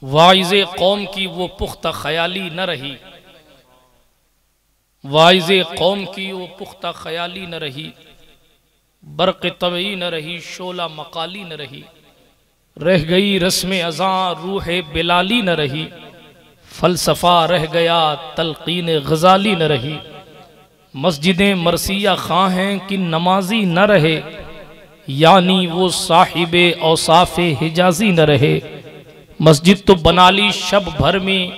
वाइज़े कौम की वो पुख्ता ख्याली न रही, वाइज़े कौम की वो पुख्ता ख्याली न रही, बर्क़ तबई न रही, शोला मकाली न रही, रह गई रस्म अज़ां रूह बिलाली न रही, फ़लसफ़ा रह गया तलक़ीन गज़ाली न रही। मस्जिदें मरसिया खां हैं कि नमाजी न रहे, यानी वो साहिबे औसाफ़े हिजाज़ी न रहे। मस्जिद तो बना ली शब भर में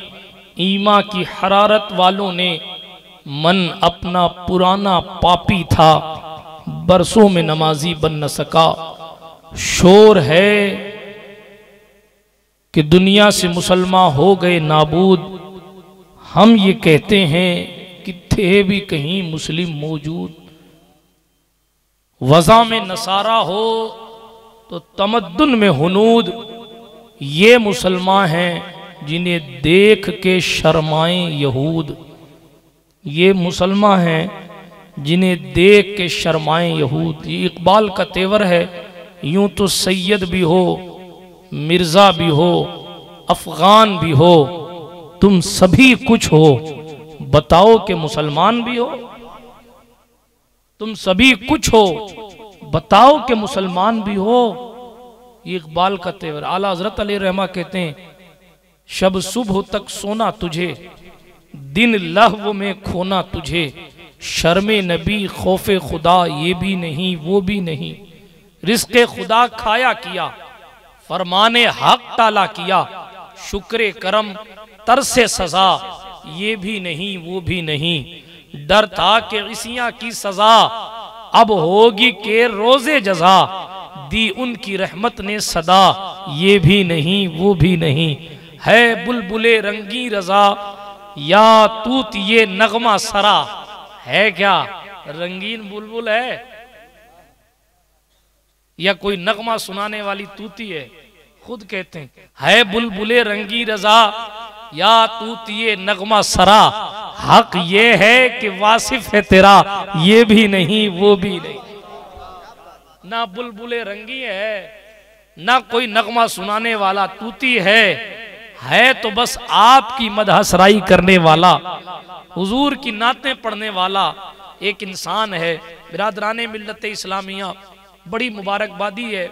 ईमा की हरारत वालों ने, मन अपना पुराना पापी था बरसों में नमाजी बन न सका। शोर है कि दुनिया से मुसलमान हो गए नाबूद, हम ये कहते हैं कि थे भी कहीं मुस्लिम मौजूद। वज़ा में नसारा हो तो तमद्दुन में हुनूद, ये मुसलमान हैं जिन्हें देख के शर्माएं यहूद। ये मुसलमान हैं जिन्हें देख के शर्माएं यहूद। ये इकबाल का तेवर है। यूं तो सैयद भी हो, मिर्ज़ा भी हो, अफ़गान भी हो, तुम सभी कुछ हो, बताओ कि मुसलमान भी हो। तुम सभी कुछ हो, बताओ कि मुसलमान भी हो। ये इकबाल का तेवर। आला हज़रत अली रहमा कहते हैं, शब सुबह तक सोना तुझे, दिन लहव में खोना तुझे, शर्मे नबी खौफे खुदा ये भी नहीं वो भी नहीं, रिज़्क़े खुदा खाया किया, फरमाने हक टाला किया, शुक्र करम तरसे सजा ये भी नहीं वो भी नहीं, डर था कि इसियां की सजा अब होगी के रोजे जजा, दी उनकी रहमत ने सदा ये भी नहीं वो भी नहीं, है बुलबुले रंगी रजा या तूत ये नगमा सरा। है क्या रंगीन बुलबुल है या कोई नगमा सुनाने वाली तूती है? खुद कहते हैं, है बुलबुले रंगी रजा या तूत ये नगमा सरा, हक ये है कि वासिफ है तेरा ये भी नहीं वो भी नहीं। ना बुलबुले रंगी है, ना कोई नगमा सुनाने वाला तूती है तो बस आपकी मदहसराई करने वाला, हुजूर की नातें पढ़ने वाला एक इंसान है। बिरादराने मिल्लत इस्लामिया, बड़ी मुबारकबादी है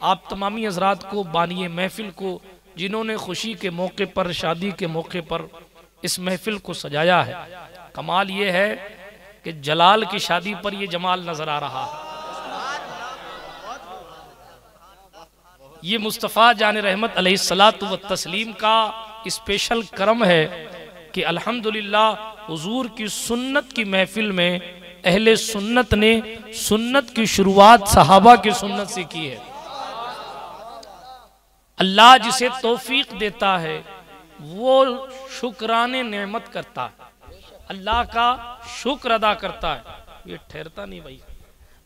आप तमामी हज़रात को, बानिए महफिल को, जिन्होंने खुशी के मौके पर, शादी के मौके पर इस महफिल को सजाया है। कमाल ये है कि जलाल की शादी पर ये जमाल नजर आ रहा है। ये मुस्तफ़ा जान रहमत अलैहिस्सलातु व तस्लीम का स्पेशल करम है कि अल्हम्दुलिल्लाह हुजूर की सुन्नत की महफिल में अहले सुन्नत ने सुन्नत की शुरुआत सहाबा की सुन्नत से की है। अल्लाह जिसे तौफीक देता है वो शुक्राने नेमत करता है, अल्लाह का शुक्र अदा करता है। ये ठहरता नहीं भाई।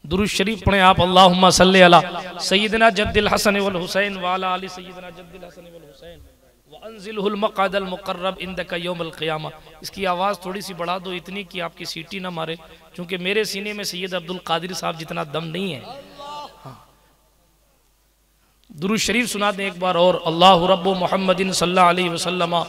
दुरूद शरीफ पढ़ें आप, अल्लाहुम्मा सल्ली अला सय्यिदना जद्दिल हसन वल हुसैन व अला आलि सय्यिदना जद्दिल हसन वल हुसैन व अंज़िलहुल मक़अदल मुक़र्रब इंदका यौमल क़ियामा। इसकी आवाज़ थोड़ी सी बढ़ा दो, इतनी कि आपकी सीटी ना मारे, क्योंकि मेरे सीने में सैयद अब्दुल कादिर साहब जितना दम नहीं है। हाँ, दुरूद शरीफ सुना दें एक बार और। अल्लाहु रब्बु मुहम्मदिन सल्लल्लाहु अलैहि वसल्लम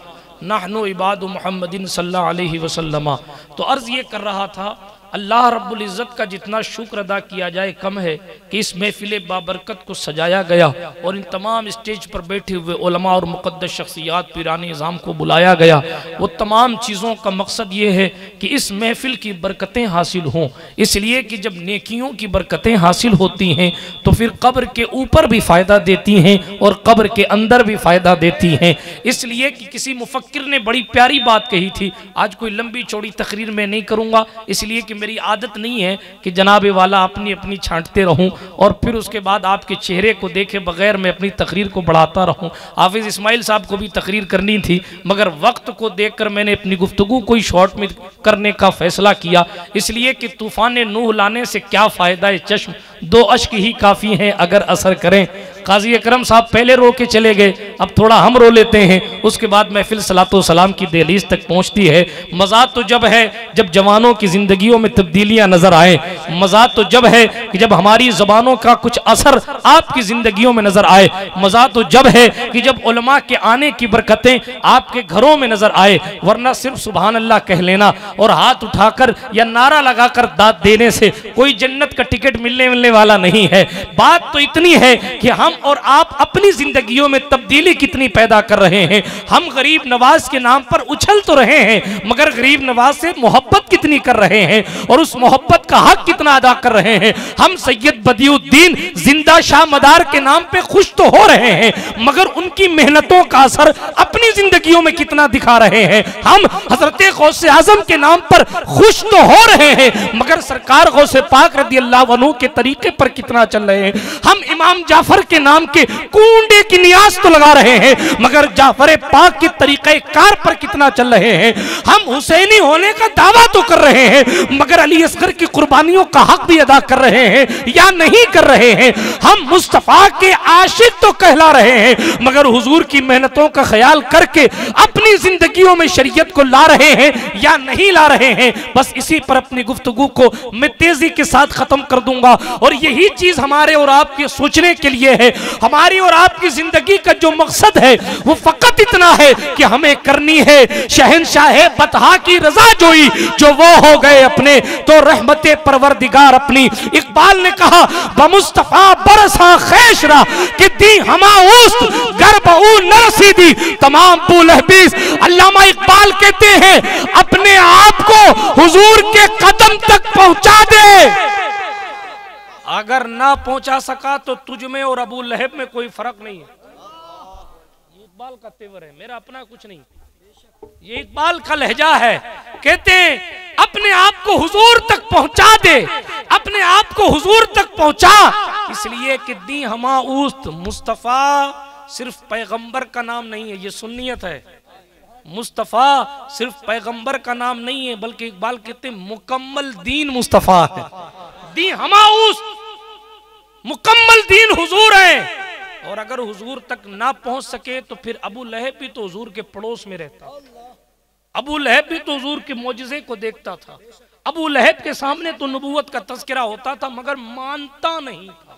नहनु इबादु मुहम्मदिन सल्लल्लाहु अलैहि वसल्लम। तो अर्ज़ ये कर रहा था, अल्लाह रब्बुल इज़्ज़त का जितना शुक्र अदा किया जाए कम है कि इस महफिल बाबरकत को सजाया गया और इन तमाम स्टेज पर बैठे हुए उलमा और मुक़द्दस शख्सियात पीरानी निज़ाम को बुलाया गया। वो तमाम चीज़ों का मकसद ये है कि इस महफिल की बरकतें हासिल हों, इसलिए कि जब नेकियों की बरकतें हासिल होती हैं तो फिर कब्र के ऊपर भी फ़ायदा देती हैं और कब्र के अंदर भी फ़ायदा देती हैं। इसलिए कि किसी मुफक्किर ने बड़ी प्यारी बात कही थी। आज कोई लंबी चौड़ी तकरीर में नहीं करूँगा, इसलिए कि मेरी आदत नहीं है कि जनाबे वाला अपनी अपनी छांटते रहूं और फिर उसके बाद आपके चेहरे को देखे बगैर मैं अपनी तकरीर को बढ़ाता रहूं। हाफिज इस्माइल साहब को भी तकरीर करनी थी, मगर वक्त को देखकर मैंने अपनी गुफ्तगू को ही शॉर्ट में करने का फैसला किया, इसलिए कि तूफान नूह लाने से क्या फ़ायदा चश्म, दो अश्क ही काफ़ी हैं अगर असर करें। काजी अकरम साहब पहले रो के चले गए, अब थोड़ा हम रो लेते हैं, उसके बाद महफिल सलातो सलाम की दहलीज तक पहुंचती है। मजा तो जब है जब जवानों की जिंदगियों में तब्दीलियां नजर आए, मजा तो जब है कि जब हमारी जबानों का कुछ असर आपकी जिंदगियों में नजर आए, मजा तो जब है कि जब उलमा के आने की बरकतें आपके घरों में नजर आए। वरना सिर्फ सुभान अल्लाह कह लेना और हाथ उठाकर या नारा लगाकर दाद देने से कोई जन्नत का टिकट मिलने वाला नहीं है। बात तो इतनी है कि हम और आप अपनी जिंदगियों में तब्दीली कितनी पैदा कर रहे हैं। हम गरीब नवाज के नाम पर उछल तो रहे हैं, मगर गरीब नवाज से मोहब्बत कितनी कर रहे हैं और उस मोहब्बत का हक कितना अदा कर रहे हैं। हम सैयद बदियुद्दीन जिंदा शाह मदार के नाम पे खुश तो हो रहे हैं, मगर उनकी मेहनतों का असर अपनी जिंदगियों में कितना दिखा रहे हैं। हम हजरत गौसे आजम के नाम पर खुश तो हो रहे हैं, मगर सरकार गौसे पाक रदी अल्लाह अन्हु के तरीके पर कितना चल रहे हैं। हम इमाम जाफर के नाम के कूंडे की नियाज तो लगा रहे हैं, मगर जाफर पाक के तरीके कार पर कितना चल रहे हैं। हम हुसैनी होने का दावा तो कर रहे हैं, मगर अली असगर की कुर्बानियों का हक भी अदा कर रहे हैं या नहीं कर रहे हैं। हम मुस्तफा के आशिक तो कहला रहे हैं, मगर हुजूर की मेहनतों का ख्याल करके अपनी जिंदगियों में शरीयत को ला रहे हैं या नहीं ला रहे हैं। बस इसी पर अपनी गुफ्तगू को मैं तेजी के साथ खत्म कर दूंगा और यही चीज हमारे और आपके सोचने के लिए है। हमारी और आपकी जिंदगी का जो मकसद है वो फकत इतना है कि हमें करनी है शहंशाह बतहा की रजा जोई, जो वो हो गए अपने तो रहमते परवरदिगार अपनी। इकबाल ने कहा बमुस्तफा बरसा खैशरा कि दी हमा उस्त गरबऊ नरसीदी तमाम बुलहबीस। अल्लामा इकबाल कहते हैं अपने आप को हुजूर के कदम तक पहुंचा दे, अगर ना पहुंचा सका तो तुझ में और अबू लहब में कोई फर्क नहीं है। ये इकबाल का तेवर है, मेरा अपना कुछ नहीं, ये इकबाल का लहजा है। कहते हैं अपने आप को हुजूर तक पहुंचा दे, अपने आप को हुजूर तक पहुंचा, इसलिए कि दी हमा उस्त। मुस्तफा सिर्फ पैगंबर का नाम नहीं है, ये सुन्नियत है। मुस्तफा सिर्फ पैगंबर का नाम नहीं है, बल्कि इकबाल कहते हैं मुकम्मल दीन मुस्तफा है। दी हमा उस्त, मुकम्मल दीन हुजूर है। और अगर हुजूर तक ना पहुंच सके तो फिर अबू लहब भी तो हुजूर के पड़ोस में रहता, अबू लहब भी तो हुजूर के मौजिज़े को देखता था। अबू लहब के सामने तो नबूवत का तज़किरा होता था, मगर मानता नहीं था।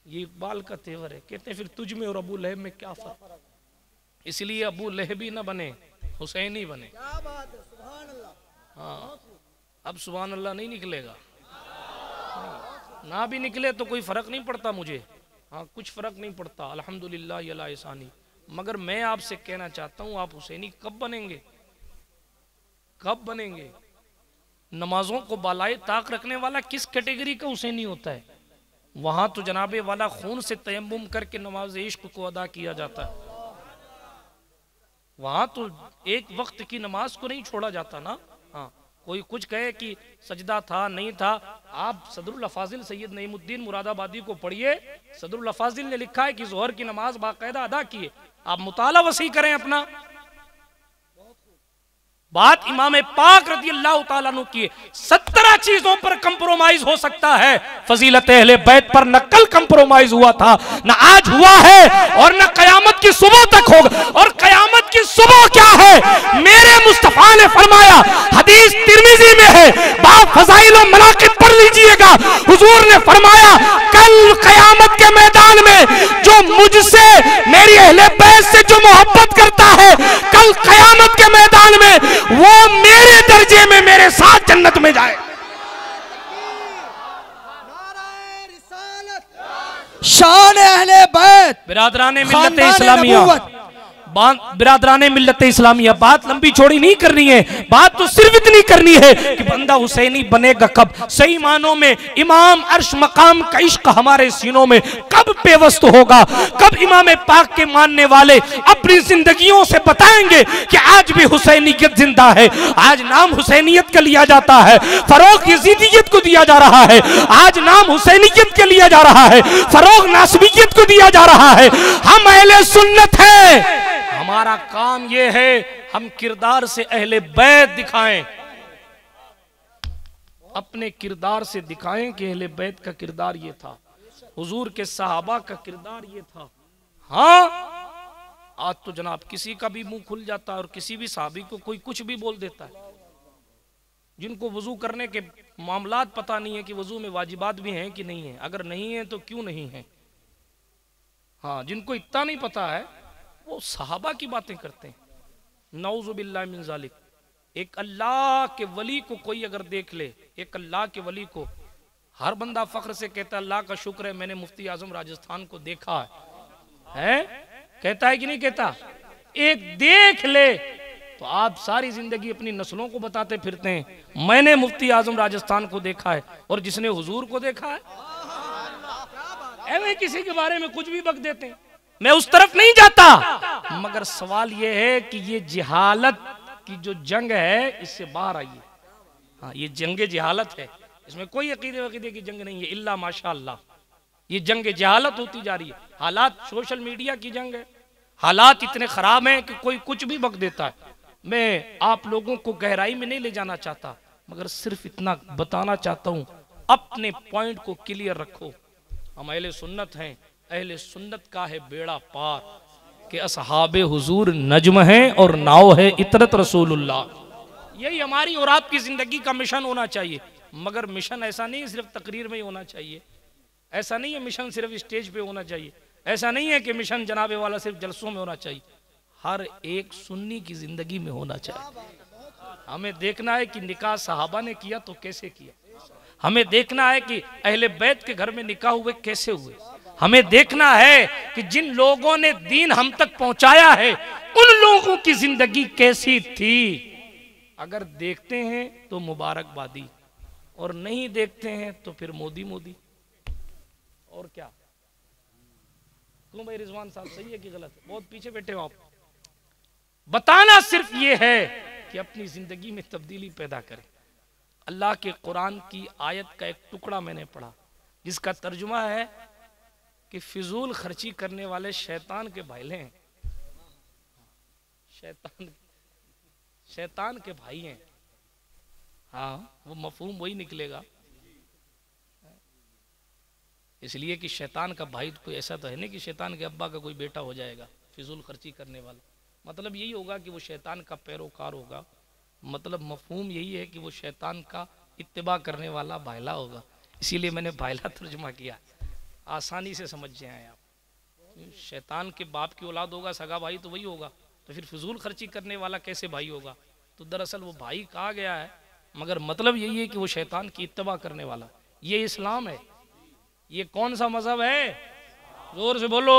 ये इकबाल का तेवर है। कहते हैं फिर तुझ में और अबू लहब में क्या फर्क, इसलिए अबू लहबी ना बने, हुसैनी बने। हाँ, अब सुभान अल्लाह नहीं निकलेगा, ना भी निकले तो कोई फर्क नहीं पड़ता मुझे। हाँ, कुछ फर्क नहीं पड़ता, अल्हम्दुलिल्लाह यला एहसानी। मगर मैं आपसे कहना चाहता हूँ, आप हुसैनी कब बनेंगे, कब बनेंगे? नमाजों को बालाए ताक रखने वाला किस कैटेगरी का हुसैनी होता है? वहां तो जनाबे वाला खून से तयम्मुम करके नमाज इश्क को अदा किया जाता है। वहां तो एक वक्त की नमाज को नहीं छोड़ा जाता ना। हाँ, कोई कुछ कहे कि सजदा था नहीं था, आप सदरुल अफाजिल सैयद नईमुद्दीन मुरादाबादी को पढ़िए। सदरुल अफाजिल ने लिखा है कि जोहर की नमाज बाकायदा अदा किए। आप मुताला वसी करें अपना। बात इमाम पाक रज़ी अल्लाह तआला अन्हु की 17 चीजों पर कंप्रोमाइज हो सकता है, फजीलत अहले बैत पर न कल कंप्रोमाइज हुआ था, न आज हुआ है और न कयामत की सुबह तक होगा। और कयामत की सुबह क्या है? मेरे मुस्तफा ने फरमाया, हदीस तिर्मिजी में है, बाप फज़ाइल व मनाक़िब पढ़ लीजिएगा। हुजूर ने फरमाया कल कयामत के मैदान में जो मुझसे मेरी अहले बैत से जो मोहब्बत करता है, कल कयामत के मैदान में वो मेरे दर्जे में मेरे साथ जन्नत में जाए। शान अहले बैत बिरादराने मिल्लत इस्लामिया, बिरादराने मिल्लत इस्लामिया। बात लंबी चौड़ी नहीं करनी है, बात तो सिर्फ इतनी करनी है कि बंदा हुसैनी बनेगा कब? सही मानों में इमाम अर्श मकाम का इश्क हमारे सीनों में कब पेवस्त होगा? कब इमाम पाक के मानने वाले अपनी जिंदगियों से बताएंगे कि आज भी हुसैनियत जिंदा है। आज नाम हुसैनियत का लिया जाता है, फरोग यजीदियत को दिया जा रहा है। आज नाम हुसैनियत के लिया जा रहा है, फरोग नासबियत को दिया जा रहा है। हम अहले सुन्नत हैं, हमारा काम यह है हम किरदार से अहले बैत दिखाएं, अपने किरदार से दिखाएं कि अहले बैत का किरदार ये था, हुजूर के सहाबा का किरदार ये था। हाँ, आज तो जनाब किसी का भी मुंह खुल जाता है और किसी भी साहबी को कोई कुछ भी बोल देता है। जिनको वजू करने के मामलात पता नहीं है कि वजू में वाजिबात भी हैं कि नहीं है, अगर नहीं है तो क्यों नहीं है। हाँ, जिनको इतना नहीं पता है वो सहाबा की बातें करते हैं। नऊजुबिल्लाह मिन जालिक। एक अल्लाह के वली को कोई अगर देख ले, एक अल्लाह के वली को, हर बंदा फख्र से कहता है अल्लाह का शुक्र है मैंने मुफ्ती आजम राजस्थान को देखा है? कहता है कि नहीं कहता? एक देख ले तो आप सारी जिंदगी अपनी नस्लों को बताते फिरते हैं मैंने मुफ्ती आजम राजस्थान को देखा है, और जिसने हुजूर को देखा है ऐसे किसी के बारे में कुछ भी बक देते हैं। मैं उस तरफ नहीं जाता, मगर सवाल यह है कि ये जिहालत की जो जंग है इससे बाहर आइए। हाँ, ये जंग जिहालत है, इसमें कोई अकीदे वकीदे की जंग नहीं है, इल्ला माशाअल्लाह। ये जंग जिहालत होती जा रही है। हालात सोशल मीडिया की जंग है, हालात इतने खराब हैं कि कोई कुछ भी बक देता है। मैं आप लोगों को गहराई में नहीं ले जाना चाहता, मगर सिर्फ इतना बताना चाहता हूं, अपने पॉइंट को क्लियर रखो। हम अहले सुन्नत हैं, अहले सुन्नत का है बेड़ा पार कि असहाबे हुजूर नज्म हैं और नाव है इतरत रसूलुल्लाह। यही हमारी और आपकी जिंदगी का मिशन होना चाहिए। मगर मिशन ऐसा नहीं सिर्फ तकरीर में ही होना चाहिए, ऐसा नहीं है मिशन सिर्फ स्टेज पे होना चाहिए, ऐसा नहीं है कि मिशन जनाबे वाला सिर्फ जलसों में होना चाहिए। हर एक सुन्नी की जिंदगी में होना चाहिए। हमें देखना है कि निकाह सहाबा ने किया तो कैसे किया, हमें देखना है कि अहले बैत के घर में निकाह हुए कैसे हुए, हमें देखना है कि जिन लोगों ने दीन हम तक पहुंचाया है उन लोगों की जिंदगी कैसी थी। अगर देखते हैं तो मुबारकबादी, और नहीं देखते हैं तो फिर मोदी मोदी। और क्या? क्यों भाई रिजवान साहब, सही है कि गलत है? बहुत पीछे बैठे हो आप। बताना सिर्फ ये है कि अपनी जिंदगी में तब्दीली पैदा करें। अल्लाह के कुरान की आयत का एक टुकड़ा मैंने पढ़ा जिसका तर्जुमा है कि फिजूल खर्ची करने वाले शैतान के भाईले हैं, शैतान के भाई हैं। हाँ, वो मफहूम वही निकलेगा, इसलिए कि शैतान का भाई तो कोई ऐसा तो है नहीं कि शैतान के अब्बा का कोई बेटा हो जाएगा फिजूल खर्ची करने वाला। मतलब यही होगा कि वो शैतान का पैरोकार होगा, मतलब मफहूम यही है कि वो शैतान का इत्तिबा करने वाला भाईला होगा। इसीलिए मैंने भाईला तर्जुमा किया, आसानी से समझ जाए आप। शैतान के बाप की औलाद होगा, सगा भाई तो वही होगा, तो फिर फिजूल खर्ची करने वाला कैसे भाई होगा? तो दरअसल वो भाई कहा गया है, मगर मतलब यही है कि वो शैतान की इत्तिबा करने वाला। ये इस्लाम है। ये कौन सा मजहब है? जोर से बोलो।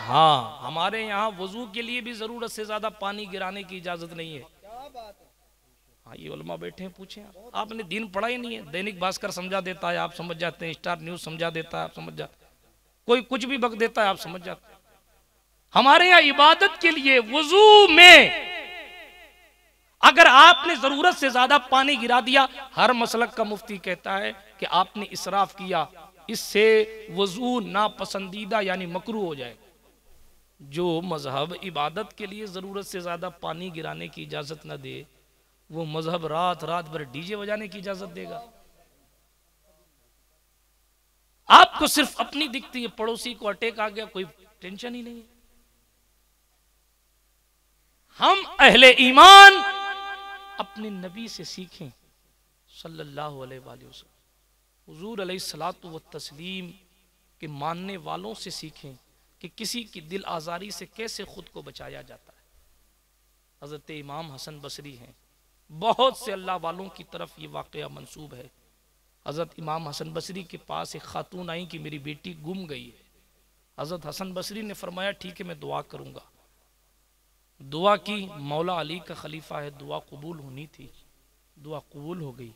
हाँ, हमारे यहाँ वजू के लिए भी जरूरत से ज्यादा पानी गिराने की इजाजत नहीं है। हाँ, ये उलमा बैठे हैं, पूछें आपने दीन पढ़ा ही नहीं है। दैनिक भास्कर समझा देता है, आप समझ जाते हैं। स्टार न्यूज समझा देता है, आप समझ जाते हैं। कोई कुछ भी बक देता है, आप समझ जाते हैं। हमारे यहाँ इबादत के लिए वजू में अगर आपने जरूरत से ज्यादा पानी गिरा दिया, हर मसलक का मुफ्ती कहता है कि आपने इसराफ किया, इससे वजू नापसंदीदा यानी मकरूह हो जाए। जो मजहब इबादत के लिए जरूरत से ज्यादा पानी गिराने की इजाजत न दे, वो मजहब रात रात भर डीजे बजाने की इजाजत देगा? आपको सिर्फ अपनी दिखती है, पड़ोसी को अटैक आ गया, कोई टेंशन ही नहीं है। हम अहले ईमान अपने नबी से सीखें सल्लल्लाहु अलैहि वसल्लम, हुजूर अलैहिस्सलातु व तस्लीम के मानने वालों से सीखें कि किसी की दिल आजारी से कैसे खुद को बचाया जाता है। हजरत इमाम हसन बसरी हैं, बहुत से अल्लाह वालों की तरफ ये वाक़या मंसूब है। हजरत इमाम हसन बसरी के पास एक खातून आई कि मेरी बेटी गुम गई है। हजरत हसन बसरी ने फरमाया ठीक है मैं दुआ करूंगा। दुआ की, मौला अली का खलीफा है, दुआ कबूल होनी थी, दुआ कबूल हो गई।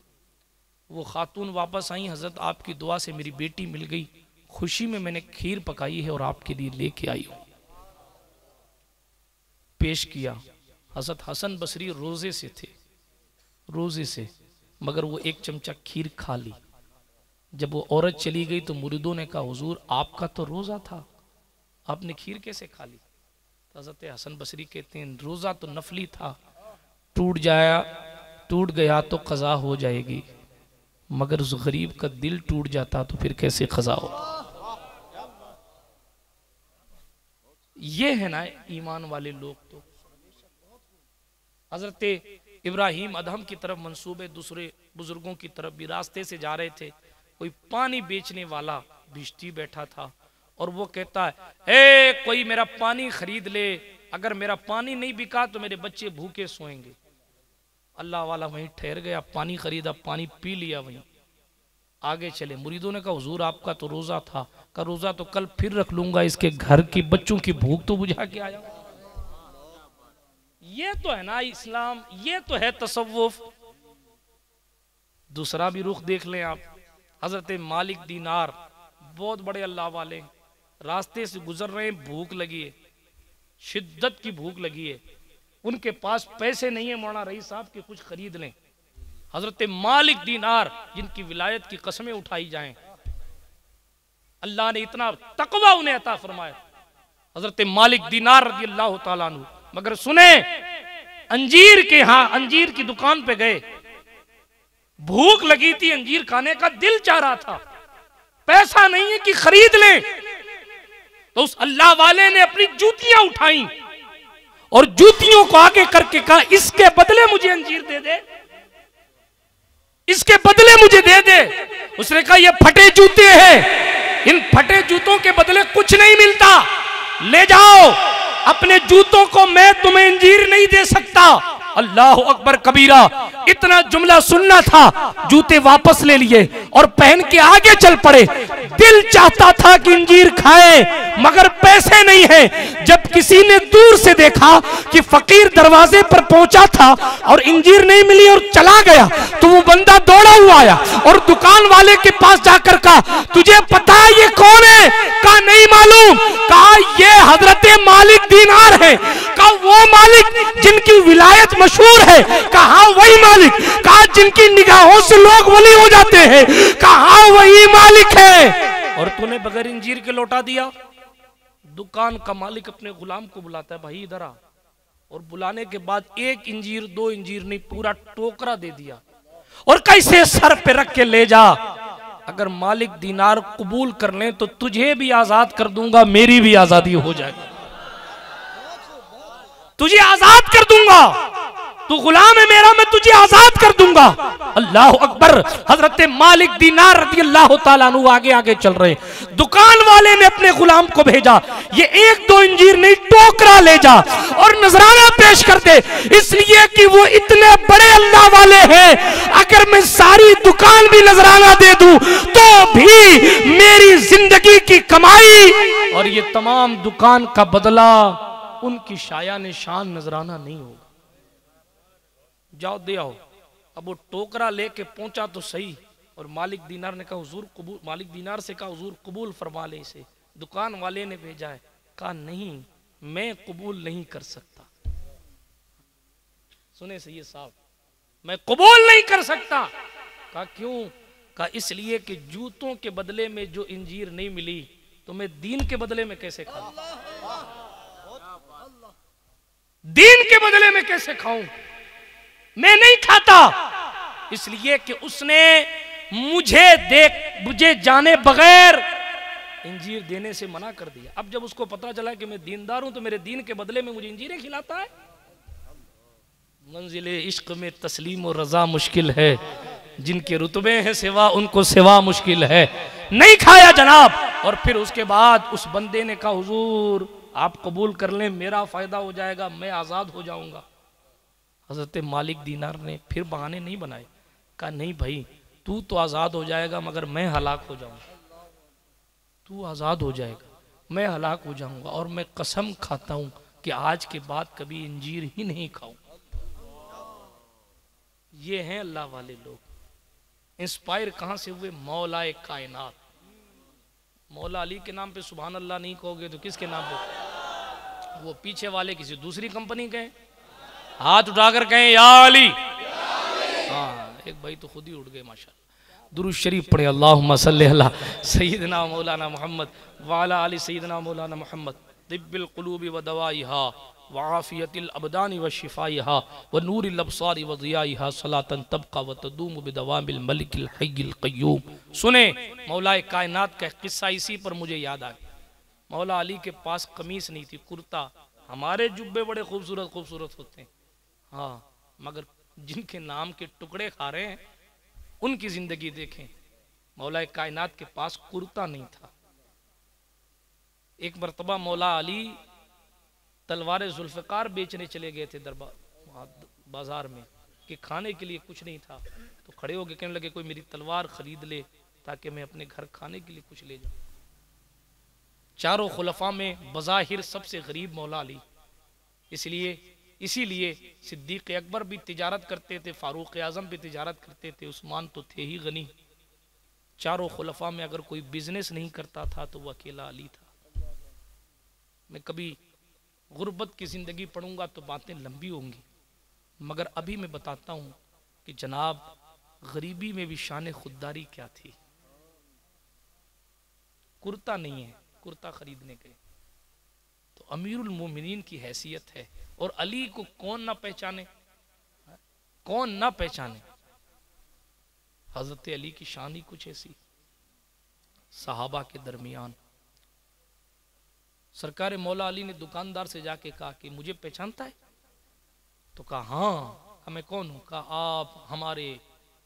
वो खातून वापस आई, हजरत आपकी दुआ से मेरी बेटी मिल गई, खुशी में मैंने खीर पकाई है और आपके लिए लेके आई हूं। पेश किया। हजरत हसन बसरी रोजे से थे, रोजे से, मगर वो एक चमचा खीर खा ली। जब वो औरत चली गई तो मुरीदों ने कहा हुजूर आपका तो रोजा था, आपने खीर कैसे खा ली? तो हजरत हसन बसरी कहते हैं रोजा तो नफली था, टूट गया तो कज़ा हो जाएगी, मगर उस गरीब का दिल टूट जाता तो फिर कैसे कज़ा हो? ये है ना ईमान वाले लोग। तो हजरत इब्राहिम अदहम की तरफ मंसूबे दूसरे बुजुर्गों की तरफ भी रास्ते से जा रहे थे, कोई पानी बेचने वाला भिश्ती बैठा था और वो कहता है कोई मेरा पानी खरीद ले, अगर मेरा पानी नहीं बिका तो मेरे बच्चे भूखे सोएंगे। अल्लाह वाला वहीं ठहर गया, पानी खरीदा, पानी पी लिया, वहीं आगे चले। मुरीदों ने कहा हुजूर आपका तो रोजा था। का रोजा तो कल फिर रख लूंगा, इसके घर की बच्चों की भूख तो बुझा के आया। ये तो है ना इस्लाम, ये तो है तसव्वुफ। दूसरा भी रुख देख लें आप। हजरत मालिक दीनार बहुत बड़े अल्लाह वाले, रास्ते से गुजर रहे हैं, भूख लगी है, शिद्दत की भूख लगी है, उनके पास पैसे नहीं है मौलाना रईस साहब के कुछ खरीद लें। हजरत मालिक दीनार जिनकी विलायत की कसमें उठाई जाएं, अल्लाह ने इतना तकवा उन्हें अता फरमाया। हजरत मालिक दीनार रज़ी अल्लाह तआला अन्हु, मगर सुने अंजीर के यहाँ अंजीर की दुकान पे गए, भूख लगी थी, अंजीर खाने का दिल चाह रहा था, पैसा नहीं है कि खरीद लें। तो उस अल्लाह वाले ने अपनी जूतियां उठाई और जूतियों को आगे करके कहा इसके बदले मुझे अंजीर दे दे, इसके बदले मुझे दे दे। उसने कहा ये फटे जूते हैं, इन फटे जूतों के बदले कुछ नहीं मिलता, ले जाओ अपने जूतों को, मैं तुम्हें अंजीर नहीं दे सकता। अल्लाह अकबर कबीरा। इतना जुमला सुनना था, जूते वापस ले लिए और पहन के आगे चल पड़े। दिल चाहता था कि अंजीर खाए मगर पैसे नहीं है। जब किसी ने दूर से देखा कि फकीर दरवाजे पर पहुंचा था और अंजीर नहीं मिली और चला गया, तो वो बंदा दौड़ा हुआ आया और दुकान वाले के पास जाकर कहा तुझे पता है ये कौन है? कहा नहीं मालूम। कहा ये हजरत मालिक दीनार है। कहा वो मालिक जिनकी विलायत मशहूर है? कहा वही मालिक। कहा जिनकी निगाहों से लोग वली हो जाते हैं? कहा वही मालिक है। और तूने बगैर इंजीर के लौटा दिया। दुकान का मालिक अपने गुलाम को बुलाता है, भाई इधर आ, और बुलाने के बाद एक इंजीर दो इंजीर नहीं पूरा टोकरा दे दिया और कैसे सर पे रख के ले जा, अगर मालिक दीनार कबूल कर ले तो तुझे भी आजाद कर दूंगा, मेरी भी आजादी हो जाएगी, तुझे आजाद कर दूंगा, तू गुलाम है मेरा, मैं तुझे आजाद कर दूंगा। अल्लाह अकबर। हजरत मालिक दीनार रज़ी अल्लाह तआला अन्हु आगे आगे चल रहे। दुकान वाले ने अपने गुलाम को भेजा, ये एक दो इंजीर नहीं टोकरा ले जा और नजराना पेश कर दे, इसलिए कि वो इतने बड़े अल्लाह वाले हैं। अगर मैं सारी दुकान भी नजराना दे दूं तो भी मेरी जिंदगी की कमाई और ये तमाम दुकान का बदला उनकी शाया निशान नजराना नहीं होगा। जाओ दे आओ। अब वो टोकरा लेके पहुंचा तो सही, और मालिक दीनार ने कहा हुजूर कबूल, मालिक दीनार से कहा हुजूर कबूल फरमा ले इसे। दुकान वाले ने भेजा है। कहा नहीं मैं कबूल नहीं कर सकता। सुने सैयद साहब, मैं कबूल नहीं कर सकता। कहा क्यों? कहा इसलिए कि जूतों के बदले में जो इंजीर नहीं मिली तो मैं दीन के बदले में कैसे खाऊं, दीन के बदले में कैसे खाऊं? मैं नहीं खाता, इसलिए कि उसने मुझे जाने बगैर इंजीर देने से मना कर दिया। अब जब उसको पता चला कि मैं दीनदार हूं तो मेरे दीन के बदले में मुझे इंजीरें खिलाता है। मंजिले इश्क में तस्लीम और रजा मुश्किल है, जिनके रुतबे हैं सिवा उनको सिवा मुश्किल है। नहीं खाया जनाब। और फिर उसके बाद उस बंदे ने कहा हुजूर आप कबूल कर लें, मेरा फायदा हो जाएगा, मैं आजाद हो जाऊंगा। हजरत मालिक दीनार ने फिर बहाने नहीं बनाए। कहा नहीं भाई तू तो आजाद हो जाएगा मगर मैं हलाक हो जाऊंगा। तू आजाद हो जाएगा, मैं हलाक हो जाऊंगा, और मैं कसम खाता हूं कि आज के बाद कभी इंजीर ही नहीं खाऊंगा। ये हैं अल्लाह वाले लोग। इंस्पायर कहां से हुए? मौलाए कायनात। मौला अली के नाम पे सुभान अल्लाह नहीं कहोगे तो किसके नाम पे? वो पीछे वाले किसी दूसरी कंपनी के, हाथ उठाकर कहें या अली। हाँ एक भाई तो खुद ही उठ गए माशाल्लाह। दुरूद शरीफ पढ़े अल्लाहुम्मा सल्ली अला सय्यिदना मौलाना मोहम्मद व अला आलि सय्यिदना मौलाना मोहम्मद तिब्बिल क़ुलूबि व दवाइहा व आफियतिल अबदानि व शिफाइहा व नूरिल अबसारि व ज़ियाइहा सलातन तबका व तदूम बिदवामिल मलिकिल हय्यिल क़य्यूम। सुने मौलाए कायनात का किस्सा इसी पर मुझे याद आ गया। मौला अली के पास कमीज नहीं थी, कुर्ता। हमारे जुब्बे बड़े खूबसूरत खूबसूरत होते हैं, हाँ, मगर जिनके नाम के टुकड़े खा रहे हैं उनकी जिंदगी देखें। मौला कायनात के पास कुर्ता नहीं था। एक मरतबा मौला अली तलवार जुल्फ़िकार बेचने चले गए थे दरबार बाजार में, कि खाने के लिए कुछ नहीं था, तो खड़े हो गए, कहने लगे कोई मेरी तलवार खरीद ले ताकि मैं अपने घर खाने के लिए कुछ ले जाऊं। चारों खुलफा में बज़ाहिर सबसे गरीब मौला अली, इसीलिए सिद्दीक़ अकबर भी तिजारत करते थे, फारूक आज़म भी तिजारत करते थे, उस्मान तो थे ही गनी। चारों खुलफा में अगर कोई बिजनेस नहीं करता था तो वह अकेला अली था। मैं कभी गुर्बत की ज़िंदगी पढ़ूंगा तो बातें लंबी होंगी, मगर अभी मैं बताता हूँ कि जनाब गरीबी में भी शान खुददारी क्या थी। कुर्ता नहीं है, कुर्ता खरीदने गए तो अमीरुल मोमिनीन की हैसियत है, और अली को कौन ना पहचाने, कौन ना पहचाने। हजरत अली की शान ही कुछ ऐसी। सहाबा के दरमियान सरकार मौला अली ने दुकानदार से जाके कहा कि मुझे पहचानता है? तो कहा हाँ, मैं कौन हूं? कहा आप हमारे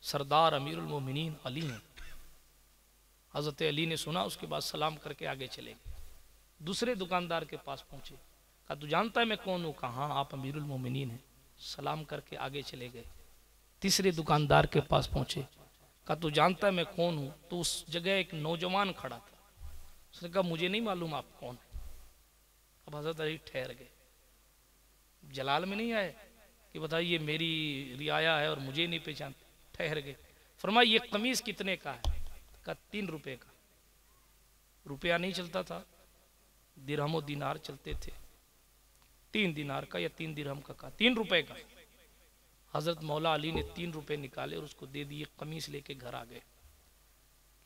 सरदार अमीरुल मोमिनीन अली हैं। हजरत अली ने सुना, उसके बाद सलाम करके आगे चले गए। दूसरे दुकानदार के पास पहुंचे, कहा तू जानता है मैं कौन हूं? कहा हाँ, आप अमीरुल मोमिनीन हैं। सलाम करके आगे चले गए। तीसरे दुकानदार के पास पहुंचे, कहा तू जानता है मैं कौन हूं? तो उस जगह एक नौजवान खड़ा था, उसने कहा मुझे नहीं मालूम आप कौन है। अब हजरत अली ठहर गए, जलाल में नहीं आए कि बताइए मेरी रियाया है और मुझे नहीं पहचानते। ठहर गए, फरमाया ये कमीज कितने का है? का 3 रुपए का। रुपया नहीं चलता था, दिरहमो दिनार चलते थे। 3 दिनार का या 3 दिरहम का 3 रुपए का। हजरत मौला अली ने 3 रुपए निकाले और उसको दे दिए, कमीज लेके घर आ गए।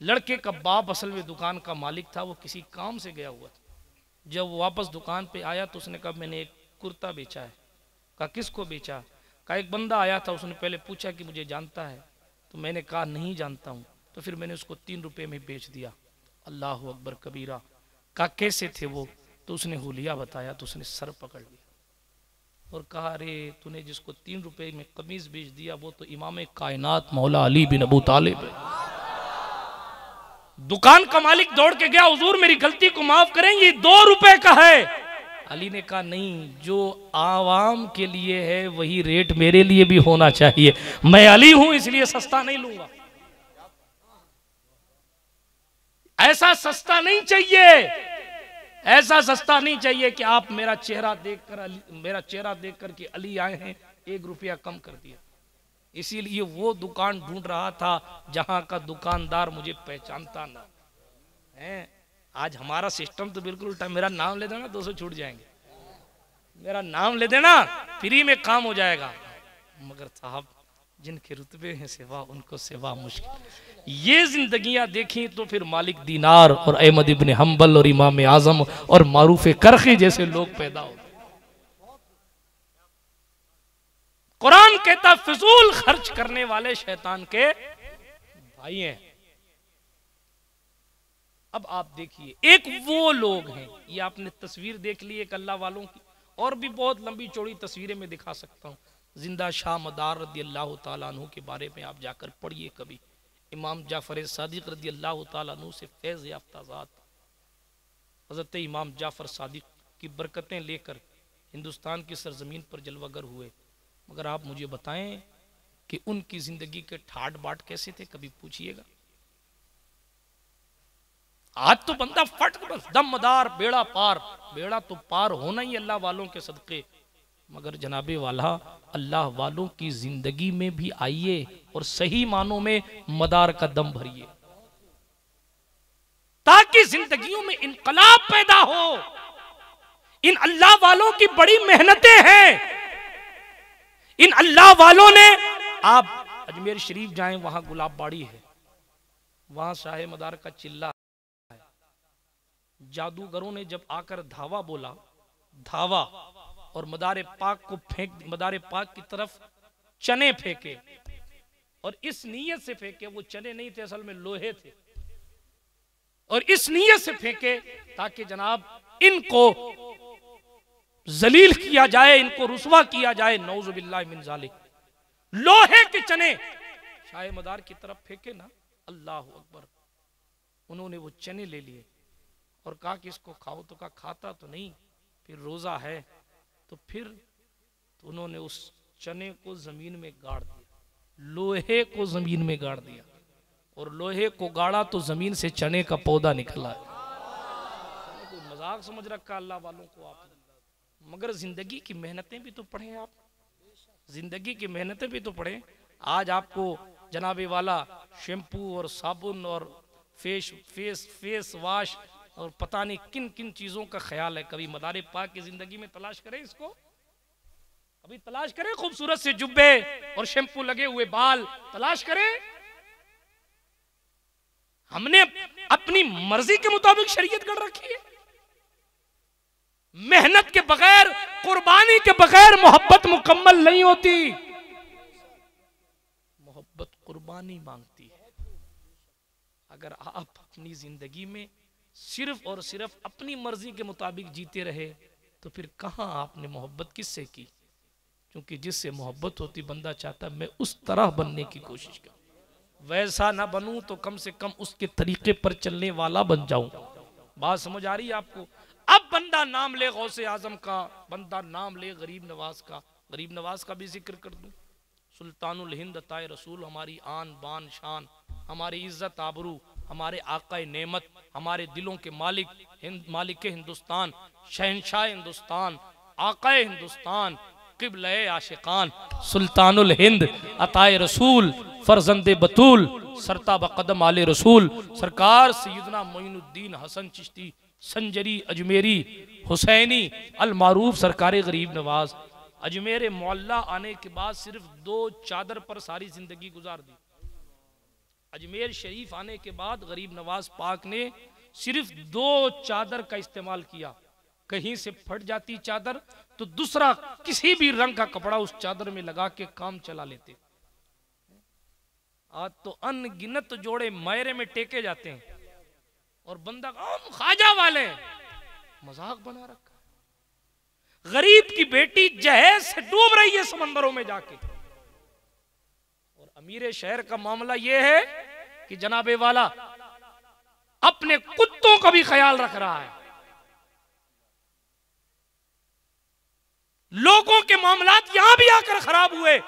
लड़के का बाप असल में दुकान का मालिक था, वो किसी काम से गया हुआ था। जब वो वापस दुकान पे आया तो उसने कहा मैंने एक कुर्ता बेचा है। कहा किसको बेचा? कहा एक बंदा आया था, उसने पहले पूछा कि मुझे जानता है, तो मैंने कहा नहीं जानता हूँ, तो फिर मैंने उसको 3 रुपए में बेच दिया। अल्लाह अकबर कबीरा। कहा कैसे थे वो? तो उसने हुलिया बताया, तो उसने सर पकड़ लिया और कहा अरे तूने जिसको 3 रुपए में कमीज बेच दिया वो तो इमाम कायनात मौला अली बिन अबू तालिब है। दुकान का मालिक दौड़ के गया, हुजूर मेरी गलती को माफ करें, ये 2 रुपए का है। अली ने कहा नहीं, जो आवाम के लिए है वही रेट मेरे लिए भी होना चाहिए। मैं अली हूं इसलिए सस्ता नहीं लूंगा। ऐसा सस्ता नहीं चाहिए, ऐसा सस्ता नहीं चाहिए कि आप मेरा चेहरा देखकर कि अली आए हैं 1 रुपया कम कर दिया। इसीलिए वो दुकान ढूंढ रहा था जहां का दुकानदार मुझे पहचानता ना है। आज हमारा सिस्टम तो बिल्कुल उल्टा। मेरा नाम ले देना 200 छूट जाएंगे, मेरा नाम ले देना फ्री में काम हो जाएगा। मगर साहब जिनके रुतबे हैं सेवा, उनको सेवा मुश्किल। ये जिंदगियां देखी तो फिर मालिक दीनार और अहमद इब्न हम्बल और इमाम आजम और मारूफ करखी जैसे लोग पैदा हो। कुरान कहता फिजूल खर्च करने वाले शैतान के भाई हैं। अब आप देखिए, एक वो लोग हैं, ये आपने तस्वीर देख ली एक अल्लाह वालों की, और भी बहुत लंबी चौड़ी तस्वीरें मैं दिखा सकता हूँ। जिंदा शाह मदार रदी अल्लाह तआला अन्हु के बारे में आप जाकर पढ़िए कभी। इमाम जाफर सादिक रदी अल्लाह तआला अन्हु से फैज़ याफ्ता ज़ात हज़रत इमाम जाफर सादिक की बरकतें लेकर हिंदुस्तान की सरजमीन पर जलवागर हुए। मगर आप मुझे बताएं कि उनकी जिंदगी के ठाट बाट कैसे थे, कभी पूछिएगा। आज तो बंदा फट बस दमदार बेड़ा पार, बेड़ा तो पार होना ही अल्लाह वालों के सदके। मगर जनाबे वाला अल्लाह वालों की जिंदगी में भी आइए और सही मानों में मदार का दम भरिए, ताकि जिंदगियों में इनकलाब पैदा हो। इन अल्लाह वालों की बड़ी मेहनतें हैं। इन अल्लाह वालों ने, आप अजमेर शरीफ जाएं, वहां गुलाब बाड़ी है, वहां शाह मदार का चिल्ला है। जादूगरों ने जब आकर धावा बोला, धावा, और मदार पाक की तरफ चने फेंके, और इस नीयत से फेंके, वो चने नहीं थे, असल में लोहे थे, और इस नीयत से फेंके ताकि जनाब इनको जलील किया जाए, इनको रुसवा किया जाए। नौज़ु बिल्लाहि मिन ज़ालिक। लोहे के चने शाह मदार की तरफ फेंके ना, अल्लाह अकबर। उन्होंने वो चने ले लिए और कहा कि इसको खाओ, तो कहा खाता तो नहीं, फिर रोजा है। तो फिर तो उन्होंने उस चने को जमीन में गाड़ दिया, लोहे को जमीन में गाड़ दिया, और लोहे को गाड़ा तो जमीन से चने का पौधा निकला। कोई मजाक समझ रखा अल्लाह वालों को आप। मगर जिंदगी की मेहनतें भी तो पढ़ें आप, जिंदगी की मेहनतें भी तो पढ़ें। आज आपको जनाबे वाला शैम्पू और साबुन और फेस वाश और पता नहीं किन किन चीजों का ख्याल है। कभी मदारे पाक की जिंदगी में तलाश करें इसको, अभी तलाश करें खूबसूरत से जुब्बे और शैम्पू लगे हुए बाल तलाश करें। हमने अपनी मर्जी के मुताबिक शरीयत कर रखी है। मेहनत के बगैर, कुर्बानी के बगैर मोहब्बत मुकम्मल नहीं होती। मोहब्बत कुर्बानी मांगती है। अगर आप अपनी जिंदगी में सिर्फ और सिर्फ अपनी मर्जी के मुताबिक जीते रहे तो फिर कहां आपने मोहब्बत किससे की? क्योंकि जिससे मोहब्बत होती बंदा चाहता मैं उस तरह बनने की कोशिश करूं, वैसा ना बनूं तो कम से कम उसके तरीके पर चलने वाला बन जाऊं। बात समझ आ रही है आपको? अब बंदा नाम ले गौसे आजम का, बंदा नाम ले गरीब नवाज का। गरीब नवाज का भी जिक्र कर दूं। सुल्तानुल हिंद अताए रसूल, हमारी आन बान शान, हमारी इज्जत आबरू, हमारे आकाए नेमत, हमारे दिलों के मालिक, मालिक हिंदुस्तान, शहनशाह हिंदुस्तान, आकाए हिंदुस्तान, किबले आशिकान, सुल्तानुल हिंद अताए रसूल, फरजंदे बतूल, सरता बकदम आले रसूल, सरकार सैयदना मोइनुद्दीन हसन चिश्ती संजरी अजमेरी हुसैनी अल मारूफ सरकार गरीब नवाज। अजमेर मोहल्ला आने के बाद सिर्फ 2 चादर पर सारी जिंदगी गुजार दी। अजमेर शरीफ आने के बाद गरीब नवाज पाक ने सिर्फ 2 चादर का इस्तेमाल किया। कहीं से फट जाती चादर तो दूसरा किसी भी रंग का कपड़ा उस चादर में लगा के काम चला लेते। आज तो अनगिनत जोड़े मायरे में टेके जाते हैं और बंदा ख्वाजा वाले मजाक बना रखा है। गरीब की बेटी जहेज से डूब रही है समंदरों में जाके, और अमीर शहर का मामला यह है कि जनाबे वाला अपने कुत्तों का भी ख्याल रख रहा है। लोगों के मामलात यहां भी आकर खराब हुए।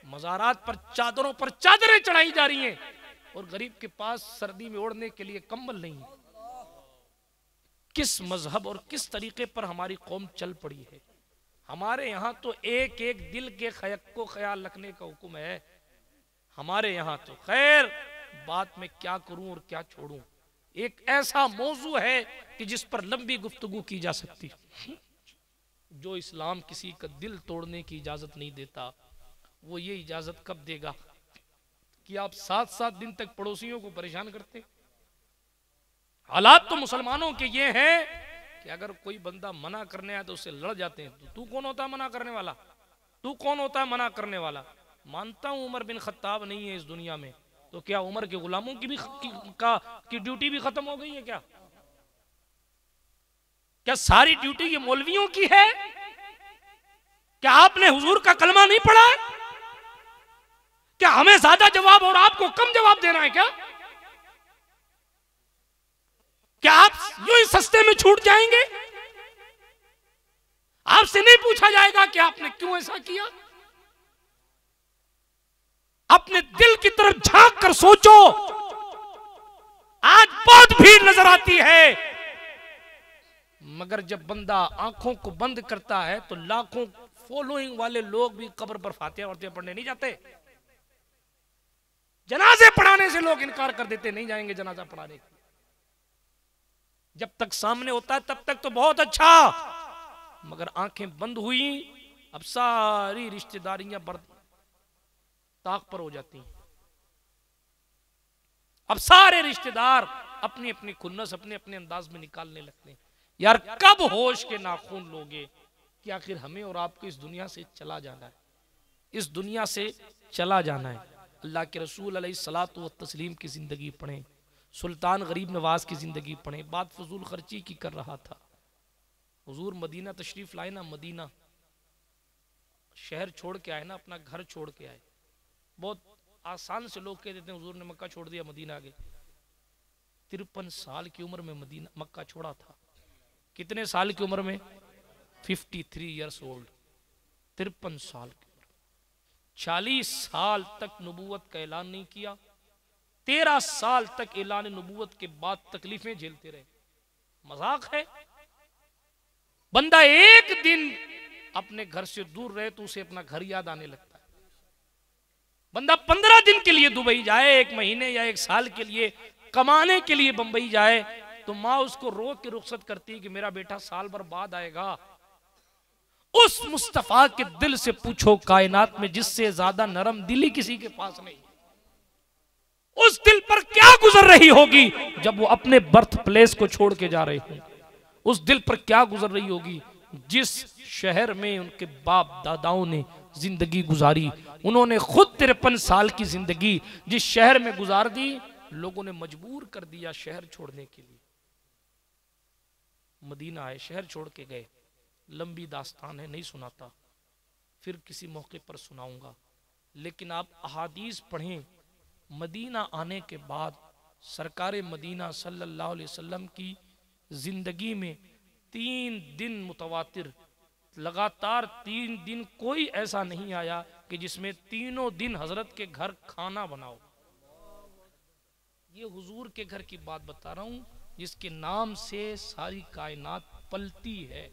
मज़ारात पर चादरों पर चादरें चढ़ाई जा रही हैं और गरीब के पास सर्दी में ओढ़ने के लिए कंबल नहीं है। किस मजहब और किस तरीके पर हमारी कौम चल पड़ी है। हमारे यहाँ तो एक एक दिल के खयक को ख्याल रखने का हुक्म है। हमारे यहाँ तो खैर बात में क्या करूं और क्या छोड़ूं, एक ऐसा मौजू है कि जिस पर लंबी गुफ्तगू की जा सकती। जो इस्लाम किसी का दिल तोड़ने की इजाजत नहीं देता, वो ये इजाजत कब देगा कि आप 7-7 दिन तक पड़ोसियों को परेशान करते। हालात तो मुसलमानों के ये हैं कि अगर कोई बंदा मना करने आए तो उससे लड़ जाते हैं। तो तू कौन होता है मना करने वाला? तू कौन होता है मना करने वाला? मानता हूं उमर बिन खत्ताब नहीं है इस दुनिया में, तो क्या उमर के गुलामों की भी की ड्यूटी भी खत्म हो गई है क्या? क्या सारी ड्यूटी ये मौलवियों की है? क्या आपने हुजूर का कलमा नहीं पढ़ा है? क्या हमें ज्यादा जवाब और आपको कम जवाब देना है क्या? क्या आप यूं ही सस्ते में छूट जाएंगे? आपसे नहीं पूछा जाएगा कि आपने क्यों ऐसा किया? अपने दिल की तरफ झांक कर सोचो। आज बहुत भीड़ नजर आती है, मगर जब बंदा आंखों को बंद करता है तो लाखों फॉलोइंग वाले लोग भी कब्र पर फातिहा वातिहा पढ़ने नहीं जाते। जनाजे पढ़ाने से लोग इनकार कर देते, नहीं जाएंगे जनाजा पढ़ाने। जब तक सामने होता है तब तक तो बहुत अच्छा, मगर आंखें बंद हुई, अब सारी रिश्तेदारियां ताक पर हो जाती हैं। अब सारे रिश्तेदार अपनी अपनी खुन्नस अपने अपने अंदाज में निकालने लगते हैं। यार कब होश के नाखून लोगे कि आखिर हमें और आपको इस दुनिया से चला जाना है, इस दुनिया से चला जाना है। अल्लाह के रसूल अलैहिस्सलातु व तस्लीम की जिंदगी पढ़ें, सुल्तान गरीब नवाज की जिंदगी पढ़े, बात फजूल खर्ची की कर रहा था। हुजूर मदीना तशरीफ लाए ना, मदीना शहर छोड़ के आए ना, अपना घर छोड़ के आए। बहुत आसान से लोग कह देते हैं हुजूर ने मक्का छोड़ दिया मदीना आ गए। 53 साल की उम्र में मदीना मक्का छोड़ा था। कितने साल की उम्र में? 53 ईयर्स ओल्ड, 53 साल की उम्र। 40 साल तक नबूवत का ऐलान नहीं किया। 13 साल तक ऐलान नबूवत के बाद तकलीफें झेलते रहे। मजाक है? बंदा एक दिन अपने घर से दूर रहे तो उसे अपना घर याद आने लगता है। बंदा 15 दिन के लिए दुबई जाए, 1 महीने या 1 साल के लिए कमाने के लिए बंबई जाए, तो माँ उसको रो के रुखसत करती है कि मेरा बेटा साल भर बाद आएगा। उस मुस्तफा के दिल से पूछो कायनात में जिससे ज्यादा नरम दिली किसी के पास नहीं। उस दिल पर क्या गुजर रही होगी जब वो अपने बर्थ प्लेस को छोड़ के जा रहे होंगे। उस दिल पर क्या गुजर रही होगी जिस शहर में उनके बाप दादाओं ने जिंदगी गुजारी। उन्होंने खुद 53 साल की जिंदगी जिस शहर में गुजार दी, लोगों ने मजबूर कर दिया शहर छोड़ने के लिए। मदीना आए, शहर छोड़ के गए। लंबी दास्तान है, नहीं सुनाता, फिर किसी मौके पर सुनाऊंगा। लेकिन आप अहादीस पढ़ें। मदीना आने के बाद सरकारे मदीना सल्लल्लाहु अलैहि वसल्लम की जिंदगी में 3 दिन मुतवातिर, लगातार 3 दिन कोई ऐसा नहीं आया कि जिसमें तीनों दिन हजरत के घर खाना बनाओ। ये हुजूर के घर की बात बता रहा हूं, जिसके नाम से सारी कायनात पलती है।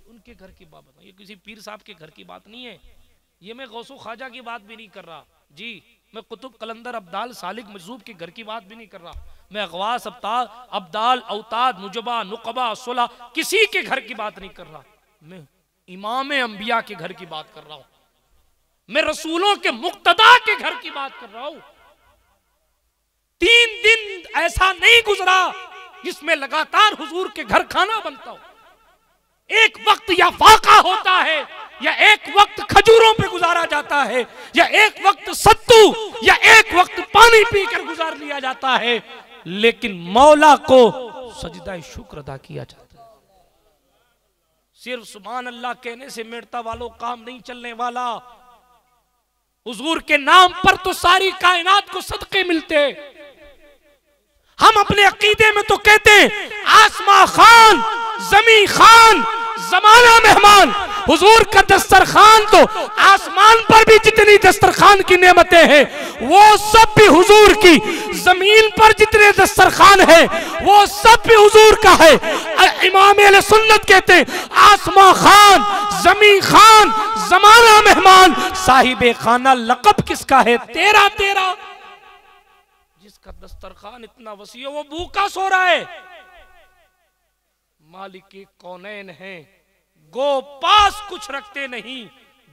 उनके घर की बात बता, ये किसी पीर साहब के घर की बात नहीं है। ये मैं गौसो ख्वाजा की बात भी नहीं कर रहा जी। मैं कुतुब कलंदर अब्दाल सालिक मजूब के घर की बात भी नहीं कर रहा। मैं अगवास अब्दाल औताद मुजबा नुकबा सुला किसी के घर की बात नहीं कर रहा। मैं इमाम अंबिया के घर की बात कर रहा हूं। मैं रसूलों के मुक्तदा के घर की बात कर रहा हूं। 3 दिन ऐसा नहीं गुजरा जिसमें लगातार हुजूर के घर खाना बनता हो। एक वक्त या फाका होता है, या एक वक्त खजूरों पे गुजारा जाता है, या एक वक्त सत्तू या एक वक्त पानी पीकर गुजार लिया जाता है, लेकिन मौला को सजदा शुक्र अदा किया जाता है। सिर्फ सुभान अल्लाह कहने से मिटता वालों काम नहीं चलने वाला। हुजूर के नाम पर तो सारी कायनात को सदके मिलते। हम अपने अकीदे में तो कहते हैं आसमां खान, जमी खान, जमाना मेहमान। हुजूर का दस्तरखान तो आसमान पर भी जितनी दस्तरखान की नेमतें हैं वो सब भी हुजूर की, जमीन पर जितने दस्तरखान है वो सब भी हुजूर का है। इमाम अहले सुन्नत कहते हैं आसमां खान, जमीन खान, जमाना मेहमान, साहिबे खाना लक़ब किसका है? तेरा तेरा। जिसका दस्तरखान इतना वसी है वो भूखा सो रहा है। मालिक कौनैन हैं, गो पास कुछ रखते नहीं,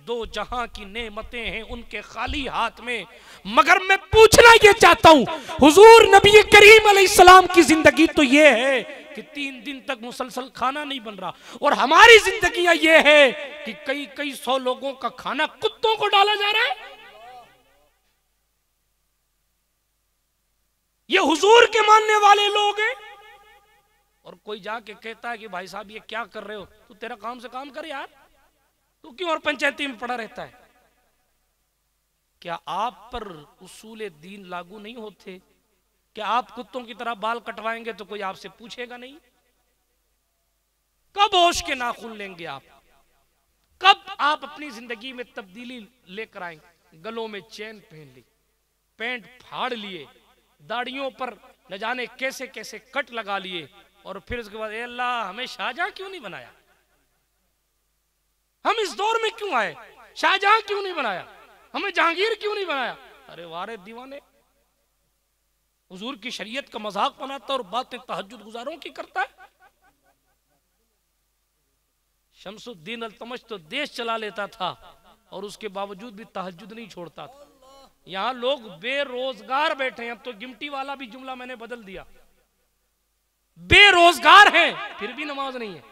2 जहां की नेमतें हैं उनके खाली हाथ में। मगर मैं पूछना ये चाहता हूं, हुजूर नबी करीम अलैहिस्सलाम की जिंदगी तो ये है कि 3 दिन तक मुसलसल खाना नहीं बन रहा, और हमारी जिंदगियां ये है कि कई कई 100 लोगों का खाना कुत्तों को डाला जा रहा है। ये हुजूर के मानने वाले लोग हैं। और कोई जाके कहता है कि भाई साहब ये क्या कर रहे हो? तू तेरा काम से काम कर यार, तू क्यों और पंचायती में पड़ा रहता है? क्या आप पर उसूले दीन लागू नहीं होते? क्या आप कुत्तों की तरह बाल कटवाएंगे तो कोई आपसे पूछेगा नहीं? कब होश के नाखून लेंगे आप? कब आप अपनी जिंदगी में तब्दीली लेकर आएंगे? गलों में चेन पहन ली, पैंट फाड़ लिए, दाढ़ियों पर न जाने कैसे कैसे कट लगा लिए, और फिर उसके बाद अल्लाह हमें शाहजहां क्यों नहीं बनाया? हम इस दौर में क्यों आए? शाहजहां क्यों नहीं बनाया? हमें जहांगीर क्यों नहीं बनाया? अरे वारे दीवाने, हुजूर की शरीयत का मजाक बनाता और बातें तहज्जुद गुजारों की करता है। शमसुद्दीन अल्तमश तो देश चला लेता था और उसके बावजूद भी तहज्जुद नहीं छोड़ता था। यहां लोग बेरोजगार बैठे हैं। अब तो गिमटी वाला भी जुमला मैंने बदल दिया। बेरोजगार हैं फिर भी नमाज नहीं है,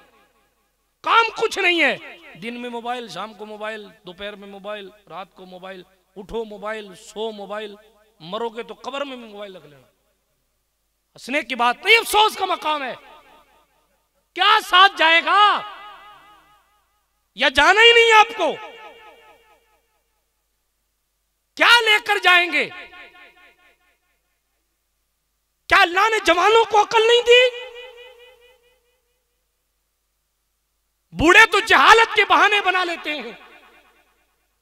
काम कुछ नहीं है। दिन में मोबाइल, शाम को मोबाइल, दोपहर में मोबाइल, रात को मोबाइल, उठो मोबाइल, सो मोबाइल, मरोगे तो कब्र में मोबाइल रख लेना। हंसने की बात नहीं, अफसोस का मकाम है। क्या साथ जाएगा या जाना ही नहीं आपको? क्या लेकर जाएंगे? क्या अल्लाह ने जवानों को अकल नहीं दी? बूढ़े तो जहालत के बहाने बना लेते हैं,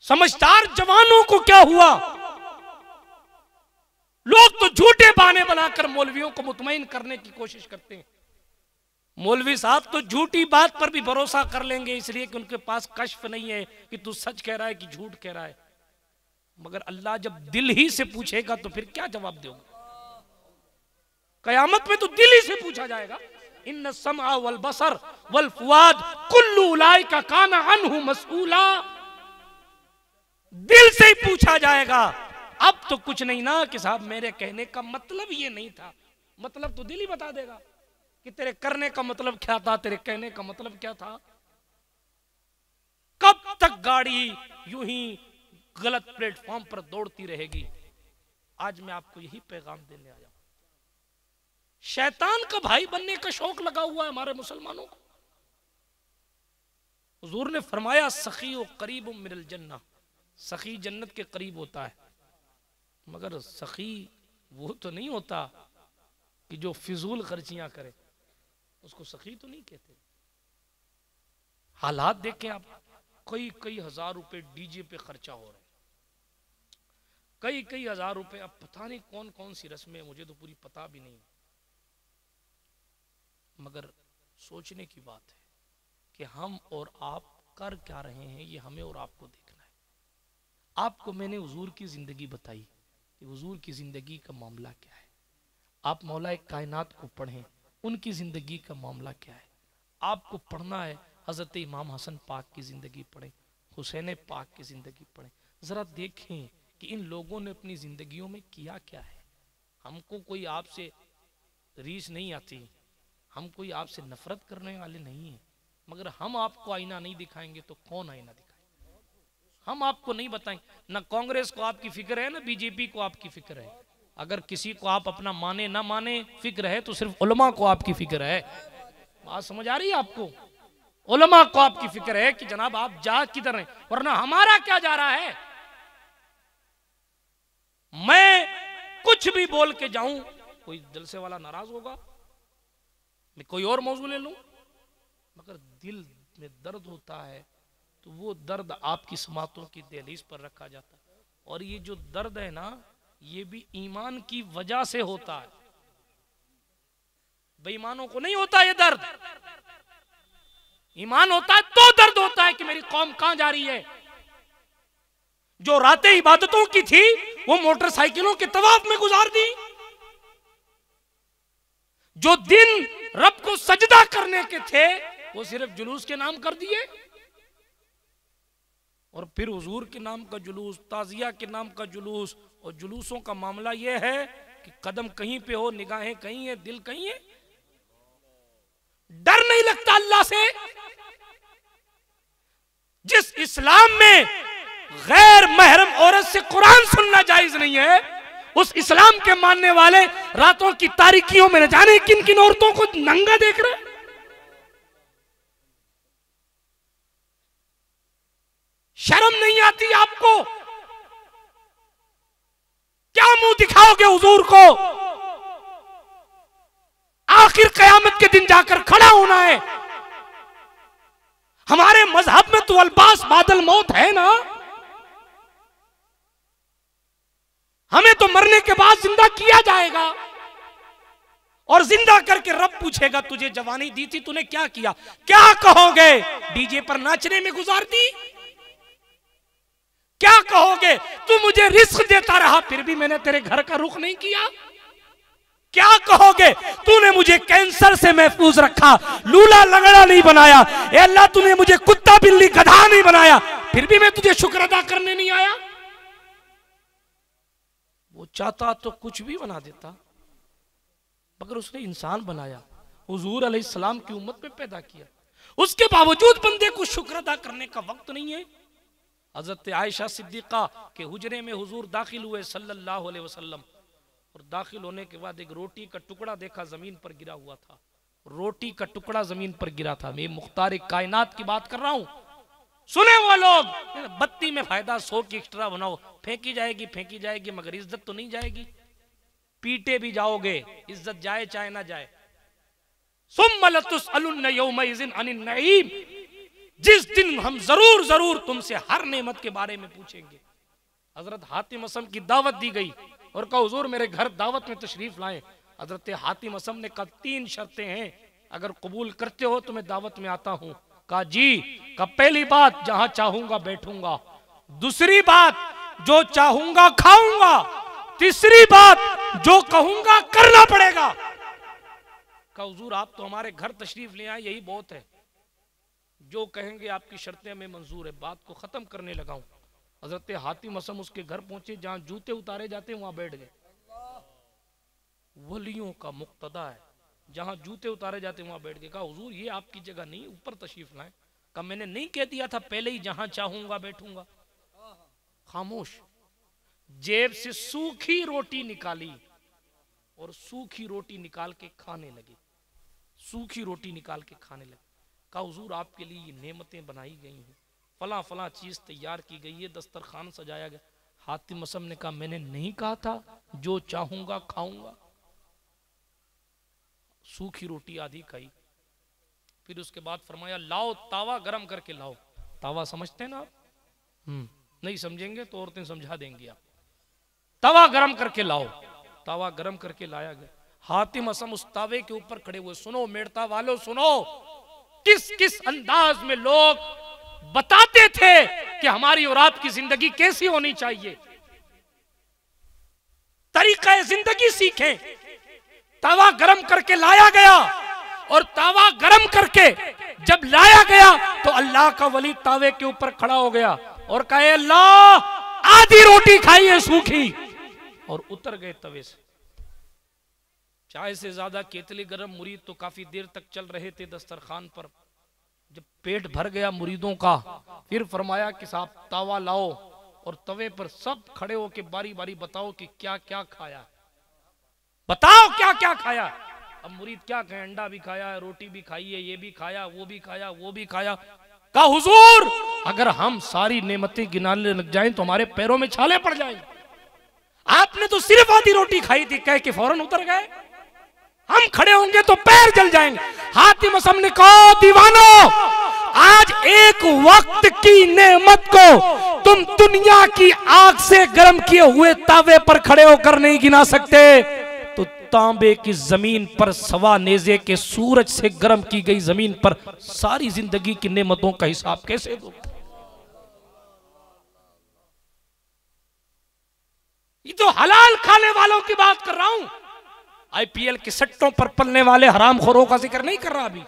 समझदार जवानों को क्या हुआ? लोग तो झूठे बहाने बनाकर मौलवियों को मुतमईन करने की कोशिश करते हैं। मौलवी साहब तो झूठी बात पर भी भरोसा कर लेंगे इसलिए कि उनके पास कश्फ नहीं है कि तू सच कह रहा है कि झूठ कह रहा है। मगर अल्लाह जब दिल ही से पूछेगा तो फिर क्या जवाब दोगे? कयामत में तो दिल ही से पूछा जाएगा। इन्न समा वल बसर वल फुआद कुल्लु उलाइका काना अन्हु मसऊला। दिल से ही पूछा जाएगा। अब तो कुछ नहीं ना कि साहब मेरे कहने का मतलब ये नहीं था, मतलब तो दिल ही बता देगा कि तेरे करने का मतलब क्या था, तेरे कहने का मतलब क्या था। कब तक गाड़ी यूं ही गलत प्लेटफॉर्म पर दौड़ती रहेगी? आज मैं आपको यही पैगाम देने आया हूं। शैतान का भाई बनने का शौक लगा हुआ है हमारे मुसलमानों को। हुजूर ने फरमाया सखी व करीब मिनल जन्नह, सखी जन्नत के करीब होता है। मगर सखी वो तो नहीं होता कि जो फिजूल खर्चियां करे, उसको सखी तो नहीं कहते। हालात देखें आप, कई कई हजार रुपए डीजे पे खर्चा हो रहे हैं, कई कई हजार रुपए। अब पता नहीं कौन कौन सी रस्में, मुझे तो पूरी पता भी नहीं। मगर सोचने की बात है कि हम और आप कर क्या रहे हैं, ये हमें और आपको देखना है। आपको मैंने हुजूर की जिंदगी बताई कि हुजूर की जिंदगी का मामला क्या है। आप मौला कायनात को पढ़ें, उनकी जिंदगी का मामला क्या है। आपको पढ़ना है हजरत इमाम हसन पाक की जिंदगी पढ़ें, हुसैन पाक की जिंदगी पढ़ें। जरा देखें कि इन लोगों ने अपनी जिंदगियों में किया क्या है। हमको कोई आपसे रीस नहीं आती, हम कोई आपसे नफरत करने वाले नहीं हैं, मगर हम आपको आईना नहीं दिखाएंगे तो कौन आईना दिखाएंगे? हम आपको नहीं बताएंगे। ना कांग्रेस को आपकी फिक्र है, ना बीजेपी को आपकी फिक्र है। अगर किसी को आप अपना माने ना माने फिक्र है तो सिर्फ उलमा को आपकी फिक्र है। बात समझ आ रही है आपको? उलमा को आपकी फिक्र है कि जनाब आप जा किधर हैं, वरना हमारा क्या जा रहा है। मैं कुछ भी बोल के जाऊं, कोई जलसे वाला नाराज होगा, मैं कोई और मौजू ले लूं। मगर दिल में दर्द होता है तो वो दर्द आपकी समातों की दहलीज पर रखा जाता है। और ये जो दर्द है ना, ये भी ईमान की वजह से होता है। बेईमानों को नहीं होता ये दर्द। ईमान होता है तो दर्द होता है कि मेरी कौम कहां जा रही है। जो रातें इबादतों की थी वो मोटरसाइकिलों के तवाफ में गुजार दी। जो दिन रब को सजदा करने के थे वो सिर्फ जुलूस के नाम कर दिए। और फिर हुजूर के नाम का जुलूस, ताजिया के नाम का जुलूस। और जुलूसों का मामला यह है कि कदम कहीं पे हो, निगाहें कहीं है, दिल कहीं है। डर नहीं लगता अल्लाह से। जिस इस्लाम में गैर महरम औरत से कुरान सुनना जायज नहीं है, उस इस्लाम के मानने वाले रातों की तारीकियों में न जाने किन किन औरतों को नंगा देख रहे। शर्म नहीं आती आपको? क्या मुंह दिखाओगे हुजूर को? आखिर कयामत के दिन जाकर खड़ा होना है। हमारे मजहब में तो अल्बास बादल मौत है ना। हमें तो मरने के बाद जिंदा किया जाएगा और जिंदा करके रब पूछेगा तुझे जवानी दी थी, तूने क्या किया? क्या कहोगे? डीजे पर नाचने में गुजार दी? क्या कहोगे? तू मुझे रिस्क देता रहा फिर भी मैंने तेरे घर का रुख नहीं किया? क्या कहोगे? तूने मुझे कैंसर से महफूज रखा, लूला लगड़ा नहीं बनाया। ए अल्लाह, तूने मुझे कुत्ता बिल्ली गधा नहीं बनाया, फिर भी मैं तुझे शुक्र अदा करने नहीं आया। वो चाहता तो कुछ भी बना देता, मगर उसने इंसान बनाया, हुजूर अलैहिस्सलाम की उम्मत में पैदा किया। उसके बावजूद बंदे को शुक्र अदा करने का वक्त नहीं है। हजरत आयशा सिद्दीका के हुजरे में हुजूर दाखिल हुए सल्लल्लाहु अलैहि वसल्लम। और दाखिल होने के बाद एक रोटी का टुकड़ा देखा जमीन पर गिरा हुआ था। रोटी का टुकड़ा जमीन पर गिरा था। मैं मुख्तार कायनात की बात कर रहा हूं, सुने वो लोग। बत्ती में फायदा 100 की एक्स्ट्रा बनाओ, फेंकी जाएगी मगर इज्जत तो नहीं जाएगी। पीटे भी जाओगे, इज्जत जाए चाहे ना जाए। सुम्मा लतुसअलुन्न यौमइज़िन अनिन नईम, जिस दिन हम जरूर तुमसे हर नेमत के बारे में पूछेंगे। हजरत हातिम असम की दावत दी गई और कहा हुजूर मेरे घर दावत में तशरीफ लाएं। हजरत हातिम असम ने कहा 3 शर्तें हैं, अगर कबूल करते हो तो मैं दावत में आता हूं। कहा जी। कहा पहली बात जहां चाहूंगा बैठूंगा, दूसरी बात जो चाहूंगा खाऊंगा, तीसरी बात जो कहूंगा करना पड़ेगा। कहा हुजूर आप तो हमारे घर तशरीफ ले आए, यही बहुत है। जो कहेंगे आपकी शर्तें में मंजूर है। बात को खत्म करने लगा हूं। हजरत हातिम असम उसके घर पहुंचे, जहां जूते उतारे जाते वहां बैठ गए। वलियों का मुक्तदा है, जहां जूते उतारे जाते वहां बैठ गए। कहा हुजूर ये आपकी जगह नहीं, ऊपर तशरीफ लाएं। कहा मैंने नहीं कह दिया था पहले ही जहां चाहूंगा बैठूंगा। खामोश। जेब से सूखी रोटी निकाली और सूखी रोटी निकाल के खाने लगे। सूखी रोटी निकाल के खाने लगे। कहा हुजूर आपके लिए ये नेमतें बनाई गई हैं, फला फला चीज तैयार की गई है, दस्तरखान सजाया गया। हातिम असम ने कहा मैंने नहीं कहा था जो चाहूंगा खाऊंगा। सूखी रोटी आधी खाई, फिर उसके बाद फरमाया लाओ तावा गरम करके लाओ। तावा समझते हैं ना आप? नहीं समझेंगे तो औरतें समझा देंगी आप। तवा गरम करके लाओ। तावा गरम करके लाया गया। हातिम असम उस तावे के ऊपर खड़े हुए। सुनो मेड़ता वालों सुनो, किस किस अंदाज में लोग बताते थे कि हमारी और आपकी जिंदगी कैसी होनी चाहिए। तरीका जिंदगी सीखें। तावा गरम करके लाया गया और तावा गरम करके जब लाया गया तो अल्लाह का वली तावे के ऊपर खड़ा हो गया और कहे अल्लाह आधी रोटी खाई है सूखी, और उतर गए तवे से। चाय से ज्यादा केतली गरम मुरीद तो काफी देर तक चल रहे थे दस्तरखान पर। जब पेट भर गया मुरीदों का, फिर फरमाया कि साहब तावा लाओ, और तवे पर सब खड़े होके बारी बारी बताओ कि क्या क्या खाया, बताओ क्या क्या खाया। अब मुरीद क्या कहे, अंडा भी खाया, रोटी भी खाई है, ये भी खाया, वो भी खाया, वो भी खाया। कहा हुजूर अगर हम सारी नेमतें गिनाने लग जाएं तो हमारे पैरों में छाले पड़ जाएं। आपने तो सिर्फ आधी रोटी खाई थी, कह के फौरन उतर गए। हम खड़े होंगे तो पैर जल जाएंगे। हातिम असम ने कहा दीवानो, आज एक वक्त की नेमत को तुम दुनिया की आग से गर्म किए हुए तावे पर खड़े होकर नहीं गिना सकते, तो तांबे की जमीन पर सवा नेजे के सूरज से गर्म की गई जमीन पर सारी जिंदगी की नेमतों का हिसाब कैसे दो। ये तो हलाल खाने वालों की बात कर रहा हूं। आईपीएल के सट्टों पर पलने वाले हरामखोरों का जिक्र नहीं कर रहा। अभी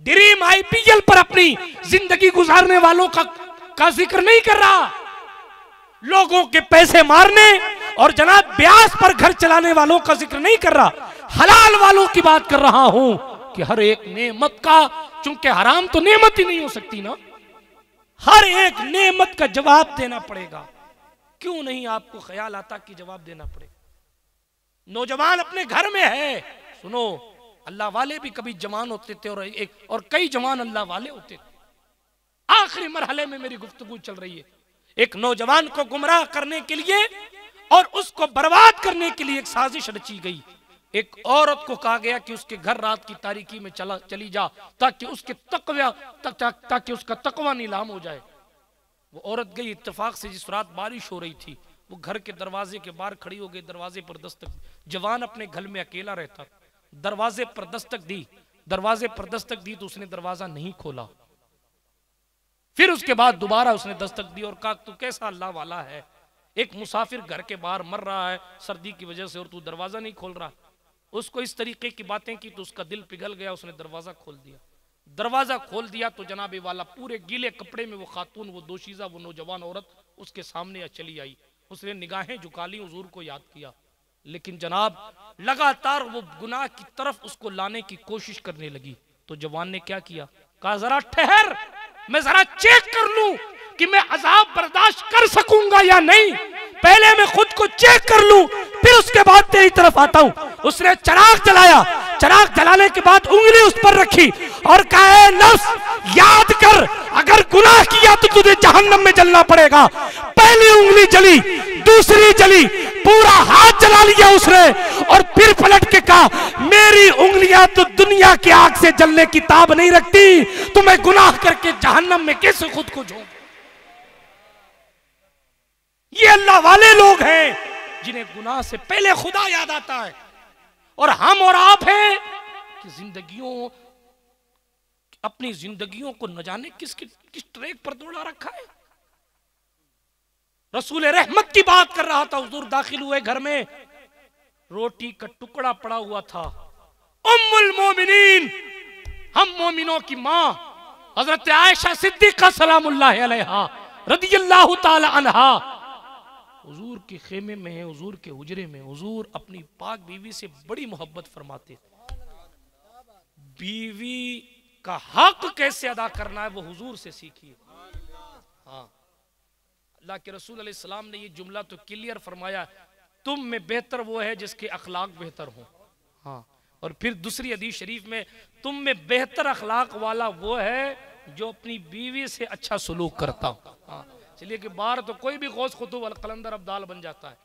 ड्रीम आईपीएल पर अपनी जिंदगी गुजारने वालों का जिक्र नहीं कर रहा। लोगों के पैसे मारने और जनाब ब्याज पर घर चलाने वालों का जिक्र नहीं कर रहा। हलाल वालों की बात कर रहा हूं कि हर एक नेमत का, चूंकि हराम तो नेमत ही नहीं हो सकती ना, हर एक नेमत का जवाब देना पड़ेगा। क्यों नहीं आपको ख्याल आता कि जवाब देना पड़ेगा? नौजवान अपने घर में है, सुनो अल्लाह वाले भी कभी जवान होते थे और कई जवान अल्लाह वाले होते थे। आखिरी मरहले में मेरी गुफ्तगू चल रही है। एक नौजवान को गुमराह करने के लिए और उसको बर्बाद करने के लिए एक साजिश रची गई। एक औरत को कहा गया कि उसके घर रात की तारीकी में चली जा ताकि उसका तकवा नीलाम हो जाए। वो औरत गई। इत्तेफाक से जिस रात बारिश हो रही थी, वो घर के दरवाजे के बाहर खड़ी हो गई। दरवाजे पर दस्तक, जवान अपने घर में अकेला रहता, दरवाजे पर दस्तक दी। दरवाजे पर दस्तक दी तो उसने दरवाजा नहीं खोला। फिर उसके बाद दोबारा उसने दस्तक दी और कहा तू कैसा अल्लाह वाला है, एक मुसाफिर घर के बाहर मर रहा है सर्दी की वजह से और तू दरवाजा नहीं खोल रहा। उसको इस तरीके की बातें की तो उसका दिल पिघल गया। उसने दरवाजा खोल दिया। दरवाजा खोल दिया तो जनाबे वाला पूरे गीले कपड़े में वो खातून, वो दोशीज़ा, वो नौजवान औरत उसके सामने चली आई। उसने निगाहें झुका ली, हुजूर को याद किया, लेकिन जनाब लगातार वो गुनाह की तरफ उसको लाने की कोशिश करने लगी। तो जवान ने क्या किया, कहा जरा ठहर, मैं जरा चेक कर लूं कि मैं अजाब बर्दाश्त कर सकूंगा या नहीं। पहले मैं खुद को चेक कर लूं, फिर उसके बाद तेरी तरफ आता हूं। उसने चिराग जलाया, चिराग जलाने के बाद उंगली उस पर रखी और कहा, नफ्स याद कर, अगर गुनाह किया तो तुझे जहन्नम में जलना पड़ेगा। पहली उंगली जली, दूसरी जली, पूरा हाथ जला लिया उसने और फिर पलट के कहा, मेरी उंगलियां तो दुनिया की आग से जलने की ताब नहीं रखती, तो मैं गुनाह करके जहन्नम में कैसे खुद को झोंक। ये अल्लाह वाले लोग हैं जिन्हें गुनाह से पहले खुदा याद आता है। और हम और आप हैं कि जिंदगियों, अपनी जिंदगियों को न जाने किस ट्रैक पर दौड़ा रखा है। रसूल रहमत की बात कर रहा था, हुजूर दाखिल हुए घर में, रोटी का टुकड़ा पड़ा हुआ था। उम्मुल मोमिनीन, हम मोमिनों की मां हजरत आयशा सिद्दीका सलामुल्लाह अलैहा रदियल्लाहु ताला अन्हा हुजूर के खेमे में है, हुजूर के हुजरे में। हुजूर अपनी पाक बीवी से बड़ी मोहब्बत फरमाते। बीवी का हक कैसे अदा करना है वो हुजूर से सीखिए। हाँ, अल्लाह के रसूल अलैहिस्सलाम ने ये जुमला तो क्लियर फरमाया, तुम में बेहतर वो है जिसके अखलाक बेहतर हो। हाँ, और फिर दूसरी हदीस शरीफ में, तुम में बेहतर अखलाक वाला वो है जो अपनी बीवी से अच्छा सलूक करता हो। हाँ, चलिए कि बाहर तो कोई भी गौस खुतूब अल कलंदर अब्दाल बन जाता है,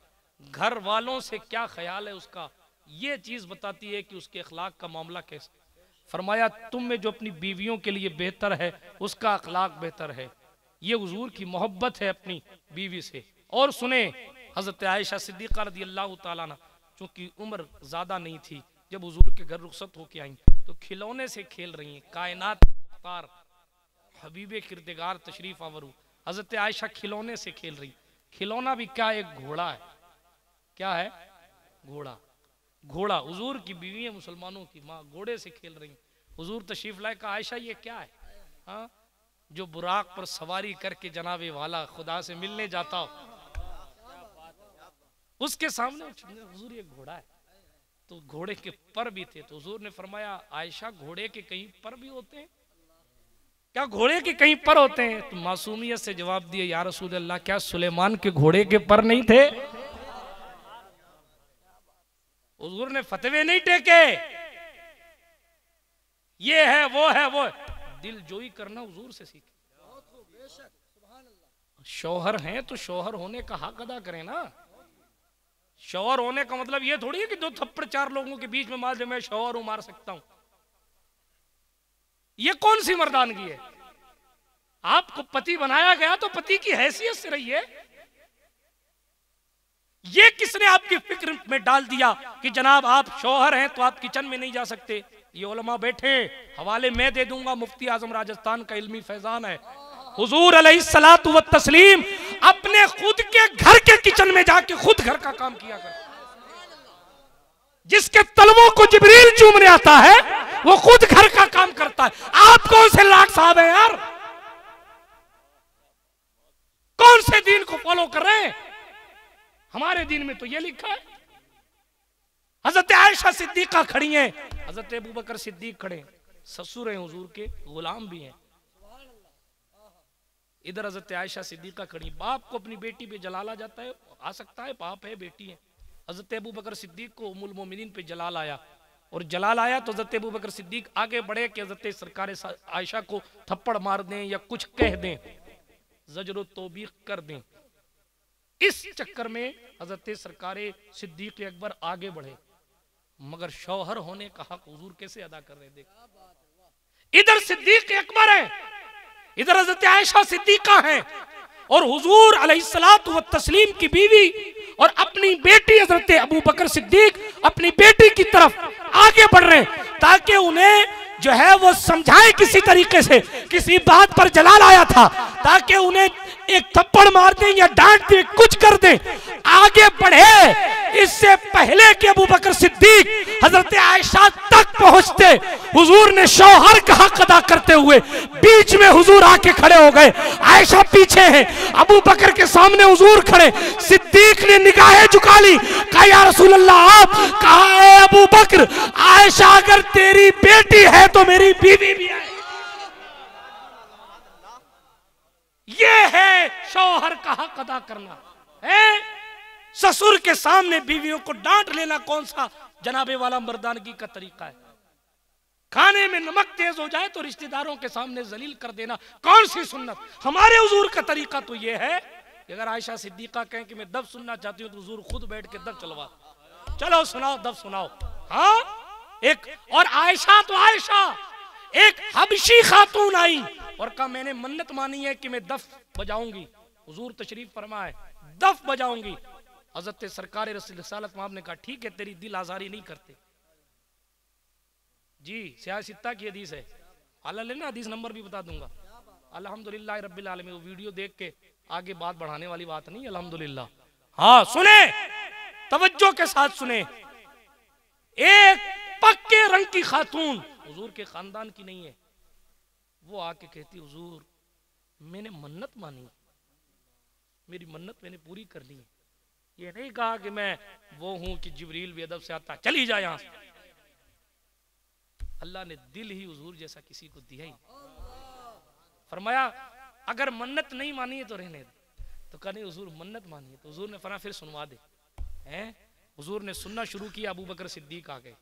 घर वालों से क्या ख्याल है उसका, ये चीज बताती है कि उसके अखलाक का मामला कैसे। फरमाया, तुम में जो अपनी बीवियों के लिए बेहतर है उसका अखलाक बेहतर है। ये हुजूर की मोहब्बत है अपनी बीवी से। और सुने, हजरत आयशा सिद्दीका रदियल्लाहु ताला अन्हा, चूंकि उम्र ज्यादा नहीं थी, जब हुजूर के घर रुखसत होके आई तो खिलौने से खेल रही हैं। कायनात का मुख्तार हबीबे किरदगार तशरीफ आवरू, हजरत आयशा खिलौने से खेल रही। खिलौना भी क्या, एक घोड़ा है। क्या है? घोड़ा। घोड़ा, हुजूर की बीवी है, मुसलमानों की माँ, घोड़े से खेल रही। हुजूर तशरीफ लाए, कहा, आयशा ये क्या है? हाँ, जो बुराक पर सवारी करके जनाबे वाला खुदा से मिलने जाता हो, उसके सामने हुजूर ये घोड़ा है। तो घोड़े के पर भी थे, तो हुजूर ने फरमाया, आयशा घोड़े के कहीं पर भी होते हैं क्या? घोड़े के कहीं पर होते हैं? तो मासूमियत से जवाब दिए, या रसूल अल्लाह, क्या सुलेमान के घोड़े के पर नहीं थे? हुजूर ने फतवे नहीं टेके, ये है वो है वो है। दिल जोई करना हुजूर से सीखे। शौहर हैं तो शौहर होने का हक अदा करें ना। शौहर होने का मतलब ये थोड़ी है कि दो थप्पड़ चार लोगों के बीच में मार दे, मैं शौहर हूं, मार सकता हूं। ये कौन सी मर्दानगी है? आपको पति बनाया गया तो पति की हैसियत से रहिए। ये किसने आपकी फिक्र में डाल दिया कि जनाब आप शौहर हैं तो आप किचन में नहीं जा सकते? ये उलमा बैठे, हवाले मैं दे दूंगा, मुफ्ती आजम राजस्थान का इल्मी फैजान है। हुजूर अलैहिस्सलातु व तस्लीम अपने खुद के घर के किचन में जाके खुद घर का काम किया कर। जिसके तलवों को जिब्रील चूमने आता है वो खुद घर का काम करता है। आप कौन से लाट साहब हैं यार? कौन से दीन को फॉलो कर रहे हैं? हमारे दीन में तो ये लिखा है। हजरत आयशा सिद्दीका खड़ी हैं, हजरत अबू बकर सिद्दीक खड़े, ससुर हैं हुजूर के, गुलाम भी हैं। इधर हजरत आयशा सिद्दीका खड़ी, बाप को अपनी बेटी पे जलाल आ जाता है, आ सकता है, बाप है बेटी है। हजरत अबू बकर सिद्दीक को उम्मुल मोमिनीन पे जलाल आया, और जलाल आया तो हजरत अबू बकर सिद्दीक आगे बढ़े कि हजरत सरकार आयशा को थप्पड़ मार दें या कुछ कह दें, ज़ज्र तौबीख कर दें। इस चक्कर में हजरत सरकार सिद्दीक अकबर आगे बढ़े, मगर शौहर होने का हक हुजूर कैसे अदा कर रहे? देख, इधर सिद्दीक अकबर है, इधर हजरत आयशा सिद्दीका है, और हुजूर अलैहिस्सलातु व तस्लीम की बीवी और अपनी बेटी हजरत अबू बकर सिद्दीक अपनी बेटी की तरफ आगे बढ़ रहे हैं ताकि उन्हें जो है वो समझाए किसी तरीके से। किसी बात पर जलाल आया था ताकि उन्हें एक थप्पड़ मार दें या डांट दें, कुछ कर दें, आगे बढ़े। इससे पहले कि अबू बकर सिद्दीक हजरत आयशा तक पहुंचते, हुजूर ने शौहर का हक अदा करते हुए बीच में हुजूर आके खड़े हो गए। आयशा पीछे है, अबू बकर के सामने हुजूर खड़े। सिद्दीक ने निगाहें झुका ली, कहा या रसूल अल्लाह आप। कहा है अबू बकर, आयशा अगर तेरी बेटी है तो मेरी बीवी भी है। ये है शौहर का हक अदा करना है। ससुर के सामने बीवियों को डांट लेना कौन सा जनाबे वाला मर्दानगी का तरीका है? खाने में नमक तेज हो जाए तो रिश्तेदारों के सामने जलील कर देना कौन सी सुन्नत? हमारे हुजूर का तरीका तो यह है कि अगर आयशा सिद्दीका कहें कि मैं दफ सुनना चाहती हूँ तो हुजूर खुद बैठ के दफ चलवा, चलो सुनाओ, दफ सुनाओ। हाँ, एक और आयशा तो आयशा, एक हबशी खातून आई और कहा मैंने मन्नत मानी है कि मैं दफ बजाऊंगी। हुजूर तशरीफ फरमाए, दफ बजाऊंगी। हजरत सरकार रसालत माब ने कहा ठीक है, तेरी दिल आजारी नहीं करते जी। सियासित्ता की हदीस है, अल्लाह लेना हदीस नंबर भी बता दूंगा। अल्हम्दुलिल्लाह रब्बिल आलमीन। वो वीडियो देख के आगे बात बढ़ाने वाली बात नहीं, अल्हम्दुलिल्लाह। हाँ सुने, तवज्जो के साथ सुने। एक पक्के रंग की खातून, हुजूर के खानदान की नहीं है, वो आके कहती हुजूर मैंने मन्नत मानी, मेरी मन्नत मैंने पूरी करनी है। ये नहीं कहा कि मैं वो हूं कि जिब्रील भी अदब से आता चली जाए यहां से। अल्लाह ने दिल ही हुजूर जैसा किसी को दिया ही। फरमाया अगर मन्नत नहीं मानी है तो रहने दे। तो कहा नहीं हुजूर मन्नत मानी है। तो हुजूर ने फरमाया फिर सुनवा दे। हैं हुजूर ने सुनना शुरू किया। अबू बकर सिद्दीक आ गए।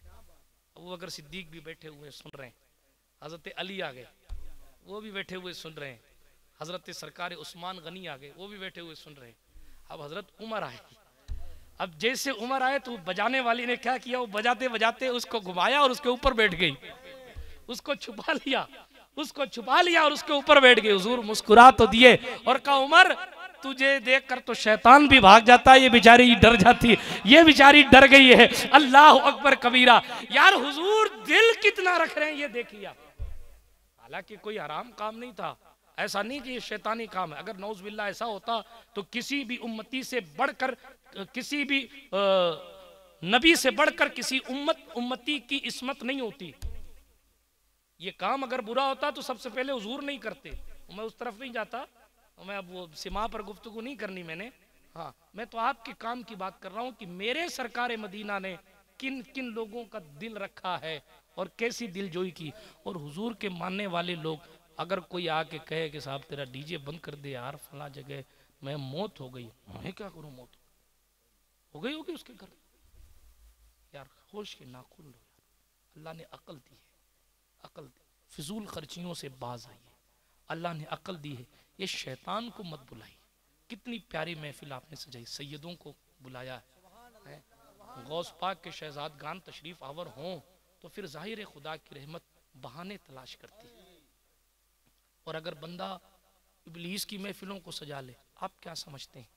अबू बकर सिद्दीक भी बैठे हुए सुन रहे हैं। हजरत अली आ गए, वो भी बैठे हुए सुन रहे हैं। हजरत सरकार उस्मान गनी आ गए, वो भी बैठे हुए सुन रहे हैं। अब हजरत उमर आए। अब जैसे उमर आए तो बजाने वाली ने क्या किया, वो बजाते बजाते उसको घुमाया और उसके ऊपर बैठ गई। उसको छुपा लिया, उसको छुपा लिया और उसके ऊपर बैठ गई। हुजूर मुस्कुरा तो दिए और कहा उमर तुझे देखकर तो शैतान भी भाग जाता है, ये बेचारी डर जाती है, ये बेचारी डर गई है। अल्लाह अकबर कबीरा। यार हुजूर दिल कितना रख रहे हैं ये देखिए। हालांकि कोई हराम काम नहीं था, ऐसा नहीं कि ये शैतानी काम है। अगर नौज बिल्ला ऐसा होता तो किसी भी उम्मती से बढ़कर, किसी भी नबी से बढ़कर किसी उम्मती की इस्मत नहीं होती। ये काम अगर बुरा होता तो सबसे पहले हुजूर नहीं करते। मैं उस तरफ नहीं जाता, मैं अब वो सिमा पर गुफ्तगू नहीं करनी मैंने। हाँ, मैं तो आपके काम की बात कर रहा हूँ कि मेरे सरकार मदीना ने किन किन लोगों का दिल रखा है और कैसी दिलजोई की। और हुजूर के मानने वाले लोग, अगर कोई आके कहे कि साहब तेरा डीजे बंद कर दे यार फला जगह, मैं मौत हो गई, मैं क्या करूं, मौत हो गई होगी उसके घर। यार होश के नाखून लो यार। अल्लाह ने अकल दी है, अकल दी, फिजूल खर्चियों से बाज आइए। अल्लाह ने अकल दी है, ये शैतान को मत बुलाई। कितनी प्यारी महफिल आपने सजाई, सैयदों को बुलाया है। गौस पाक के शहजाद गान तशरीफ आवर हों तो फिर जाहिर खुदा की रहमत बहाने तलाश करती है। और अगर बंदा इब्लीस की महफिलों को सजा ले, आप क्या समझते हैं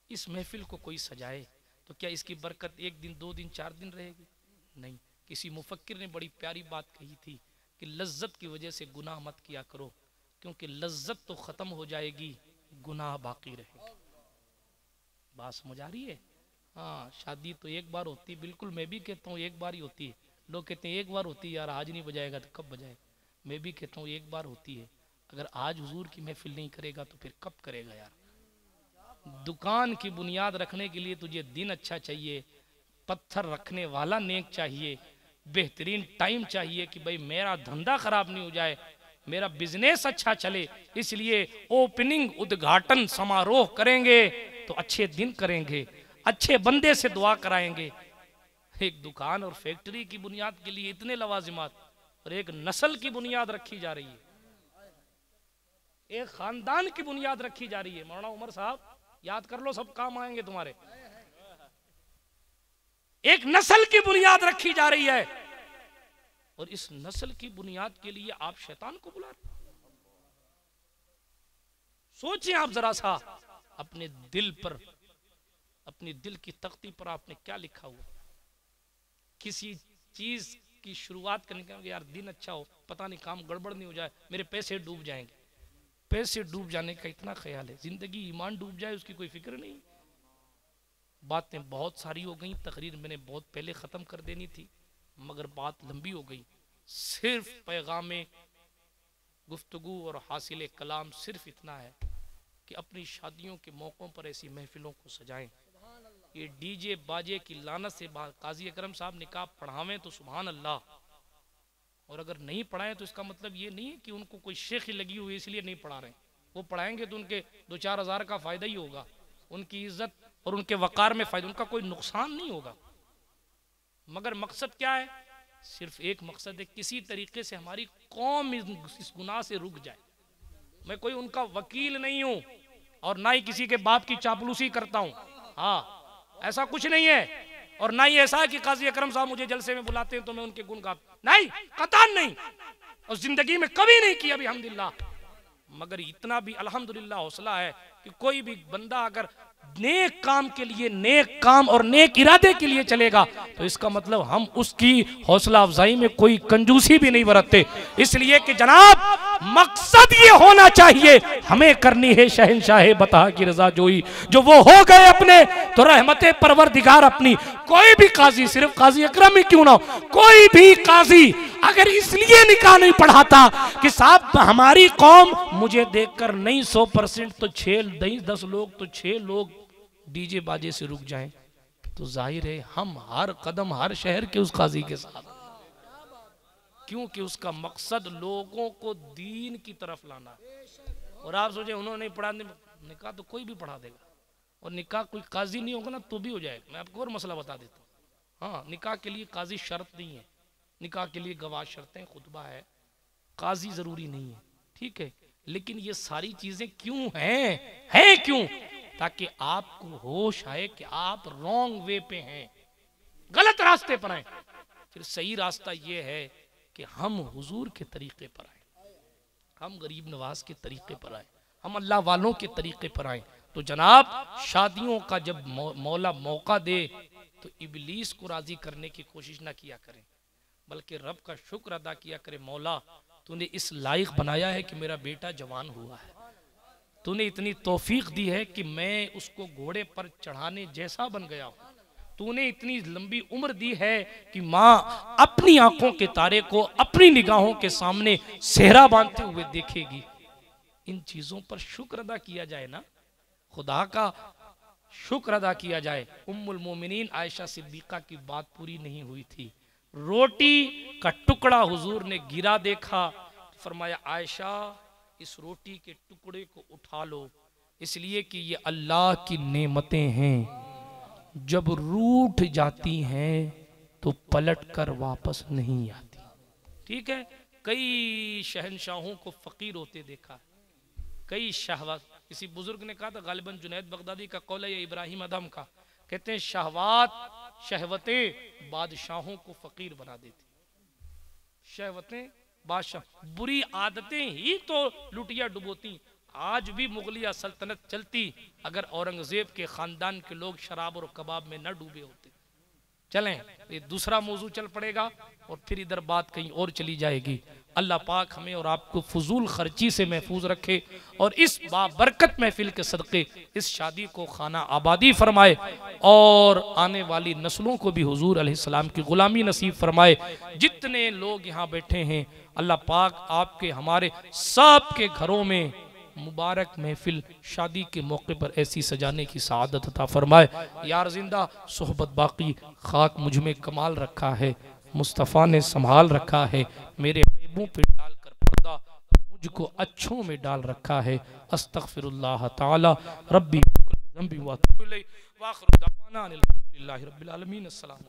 इस महफिल को कोई सजाए तो क्या इसकी बरकत एक दिन, दो दिन, 4 दिन रहेगी? नहीं। किसी मुफक्किर ने बड़ी प्यारी बात कही थी कि लज्जत की वजह से गुनाह मत किया करो, क्योंकि लज्जत तो खत्म हो जाएगी, गुनाह बाकी रहेगा। बात समझ आ रही है? हाँ, शादी तो एक बार होती, बिल्कुल मैं भी कहता हूँ एक बार ही होती है। लोग कहते हैं एक बार होती है यार, आज नहीं बजाएगा तो कब बजाएगा। मैं भी कहता हूँ एक बार होती है। अगर आज हुजूर की महफिल नहीं करेगा तो फिर कब करेगा यार। दुकान की बुनियाद रखने के लिए तुझे दिन अच्छा चाहिए, पत्थर रखने वाला नेक चाहिए, बेहतरीन टाइम चाहिए कि भाई मेरा धंधा खराब नहीं हो जाए, मेरा बिजनेस अच्छा चले। इसलिए ओपनिंग, उद्घाटन समारोह करेंगे तो अच्छे दिन करेंगे, अच्छे बंदे से दुआ कराएंगे। एक दुकान और फैक्ट्री की बुनियाद के लिए इतने लवाजिमात, और एक नस्ल की बुनियाद रखी जा रही है, एक खानदान की बुनियाद रखी जा रही है। मौलाना उमर साहब याद कर लो, सब काम आएंगे तुम्हारे। एक नस्ल की बुनियाद रखी जा रही है और इस नस्ल की बुनियाद के लिए आप शैतान को बुला रहे। सोचिए आप जरा सा अपने दिल पर, अपनी दिल की तख्ती पर आपने क्या लिखा हुआ। किसी चीज की शुरुआत करने के यार दिन अच्छा हो, पता नहीं काम गड़बड़ नहीं हो जाए, मेरे पैसे डूब जाएंगे। पैसे डूब जाने का इतना ख्याल है, जिंदगी ईमान डूब जाए उसकी कोई फिक्र नहीं। बातें बहुत सारी हो गई, तकरीर मैंने बहुत पहले ख़त्म कर देनी थी मगर बात लंबी हो गई। सिर्फ पैगाम गुफ्तगू और हासिल कलाम सिर्फ इतना है कि अपनी शादियों के मौक़ों पर ऐसी महफिलों को सजाएं। ये डीजे बाजे की लानत से काजी अकरम साहब निकाह पढ़ावें तो सुभान अल्लाह, और अगर नहीं पढ़ाएं तो इसका मतलब ये नहीं है कि उनको कोई शेखी लगी हुई इसलिए नहीं पढ़ा रहे। वो पढ़ाएंगे तो उनके 2-4 हज़ार का फ़ायदा ही होगा, उनकी इज्जत और उनके वकार में फायदा, उनका कोई नुकसान नहीं होगा। मगर मकसद क्या है? सिर्फ एक मकसद है, किसी तरीके से हमारी कौम इस गुनाह से रुक जाए। मैं कोई उनका वकील नहीं हूं और ना ही किसी के बाप की चापलूसी करता हूं, हाँ ऐसा कुछ नहीं है। और ना ही ऐसा है कि काजी अकरम साहब मुझे जलसे में बुलाते हैं तो मैं उनके गुण गाता, नहीं, कतान नहीं, और जिंदगी में कभी नहीं किया अल्हम्दुलिल्लाह। मगर इतना भी अल्हम्दुलिल्लाह हौसला है कि कोई भी बंदा अगर नेक काम के लिए, नेक काम और नेक इरादे के लिए चलेगा तो इसका मतलब हम उसकी हौसला अफजाई में कोई कंजूसी भी नहीं बरतते। इसलिए कि जनाब मकसद ये होना चाहिए, हमें करनी है शहंशाह बता की रजा जोई, जो वो हो गए अपने तो रहमते परवरदिगार अपनी। कोई भी काजी, सिर्फ काजी अकरम ही क्यों ना हो, कोई भी काजी अगर इसलिए निकाह नहीं पढ़ाता कि साहब हमारी कौम मुझे देखकर नहीं 100% तो 6-10 लोग तो 6 लोग डीजे बाजे से रुक जाएं, तो जाहिर है हम हर कदम हर शहर के उस काजी के साथ, क्योंकि उसका मकसद लोगों को दीन की तरफ लाना। और आप सोचे उन्होंने नहीं पढ़ा, निकाह तो कोई भी पढ़ा देगा, और निकाह कोई काजी नहीं होगा ना तो भी हो जाएगा। मैं आपको और मसला बता देता हूँ, हाँ निकाह के लिए काजी शर्त नहीं है, निकाह के लिए गवाह शर्तें, खुतबा है, काजी जरूरी नहीं है, ठीक है। लेकिन ये सारी चीजें क्यों हैं क्यों? ताकि आपको होश आए कि आप रॉन्ग वे पे हैं, गलत रास्ते पर आए। फिर सही रास्ता ये है कि हम हुजूर के तरीके पर आए, हम गरीब नवाज के तरीके पर आए, हम अल्लाह वालों के तरीके पर आए। तो जनाब शादियों का जब मौला मौका दे तो इबलीस को राजी करने की कोशिश ना किया करें, बल्कि रब का शुक्र अदा किया करे, मौला तूने इस लायक बनाया है कि मेरा बेटा जवान हुआ है, तूने इतनी तौफीक दी है कि मैं उसको घोड़े पर चढ़ाने जैसा बन गया हूँ, तूने इतनी लंबी उम्र दी है कि माँ अपनी आंखों के तारे को अपनी निगाहों के सामने सेहरा बांधते हुए देखेगी। इन चीजों पर शुक्र अदा किया जाए ना, खुदा का शुक्र अदा किया जाए। उम्मुल मोमिनीन आयशा सिद्दीका की बात पूरी नहीं हुई थी, रोटी का टुकड़ा हुजूर ने गिरा देखा, फरमाया आयशा इस रोटी के टुकड़े को उठा लो, इसलिए कि ये अल्लाह की नेमतें हैं, जब रूठ जाती हैं तो पलट कर वापस नहीं आती। ठीक है, कई शहनशाहों को फकीर होते देखा, कई शहवत, किसी बुजुर्ग ने कहा था, गालिबन जुनैद बगदादी का कौल है या इब्राहिम अदम का, कहते हैं शहवतें बादशाहों को फकीर बना देती, शहवतें बादशाह, बुरी आदतें ही तो लुटिया डुबोती। आज भी मुगलिया सल्तनत चलती अगर औरंगजेब के खानदान के लोग शराब और कबाब में न डूबे होते। चलें, ये दूसरा मौजू चल पड़ेगा और फिर इधर बात कहीं और चली जाएगी। अल्लाह पाक हमें और आपको फजूल खर्ची से महफूज रखे और इस बाबरकत महफिल के सदक़े इस शादी को खाना आबादी फरमाए और आने वाली नस्लों को भी हुजूर अलैहिस्सलाम की गुलामी नसीब फरमाए। जितने लोग यहाँ बैठे हैं अल्लाह पाक आपके हमारे सब के घरों में मुबारक महफिल शादी के मौके पर ऐसी सजाने की सआदत अता फरमाए। यार जिंदा सोहबत बाकी, खाक मुझ में कमाल रखा है, मुस्तफ़ा ने संभाल रखा है, मेरे ऐबों पे डाल कर पर्दा मुझको अच्छों में डाल रखा है। अस्तगफिरुल्लाह ताला रब्बी ज़म्बी व अतूबु इलैहि व आखिरु दअवाना अनिल हम्दुलिल्लाहि रब्बिल आलमीन। अस्सलाम।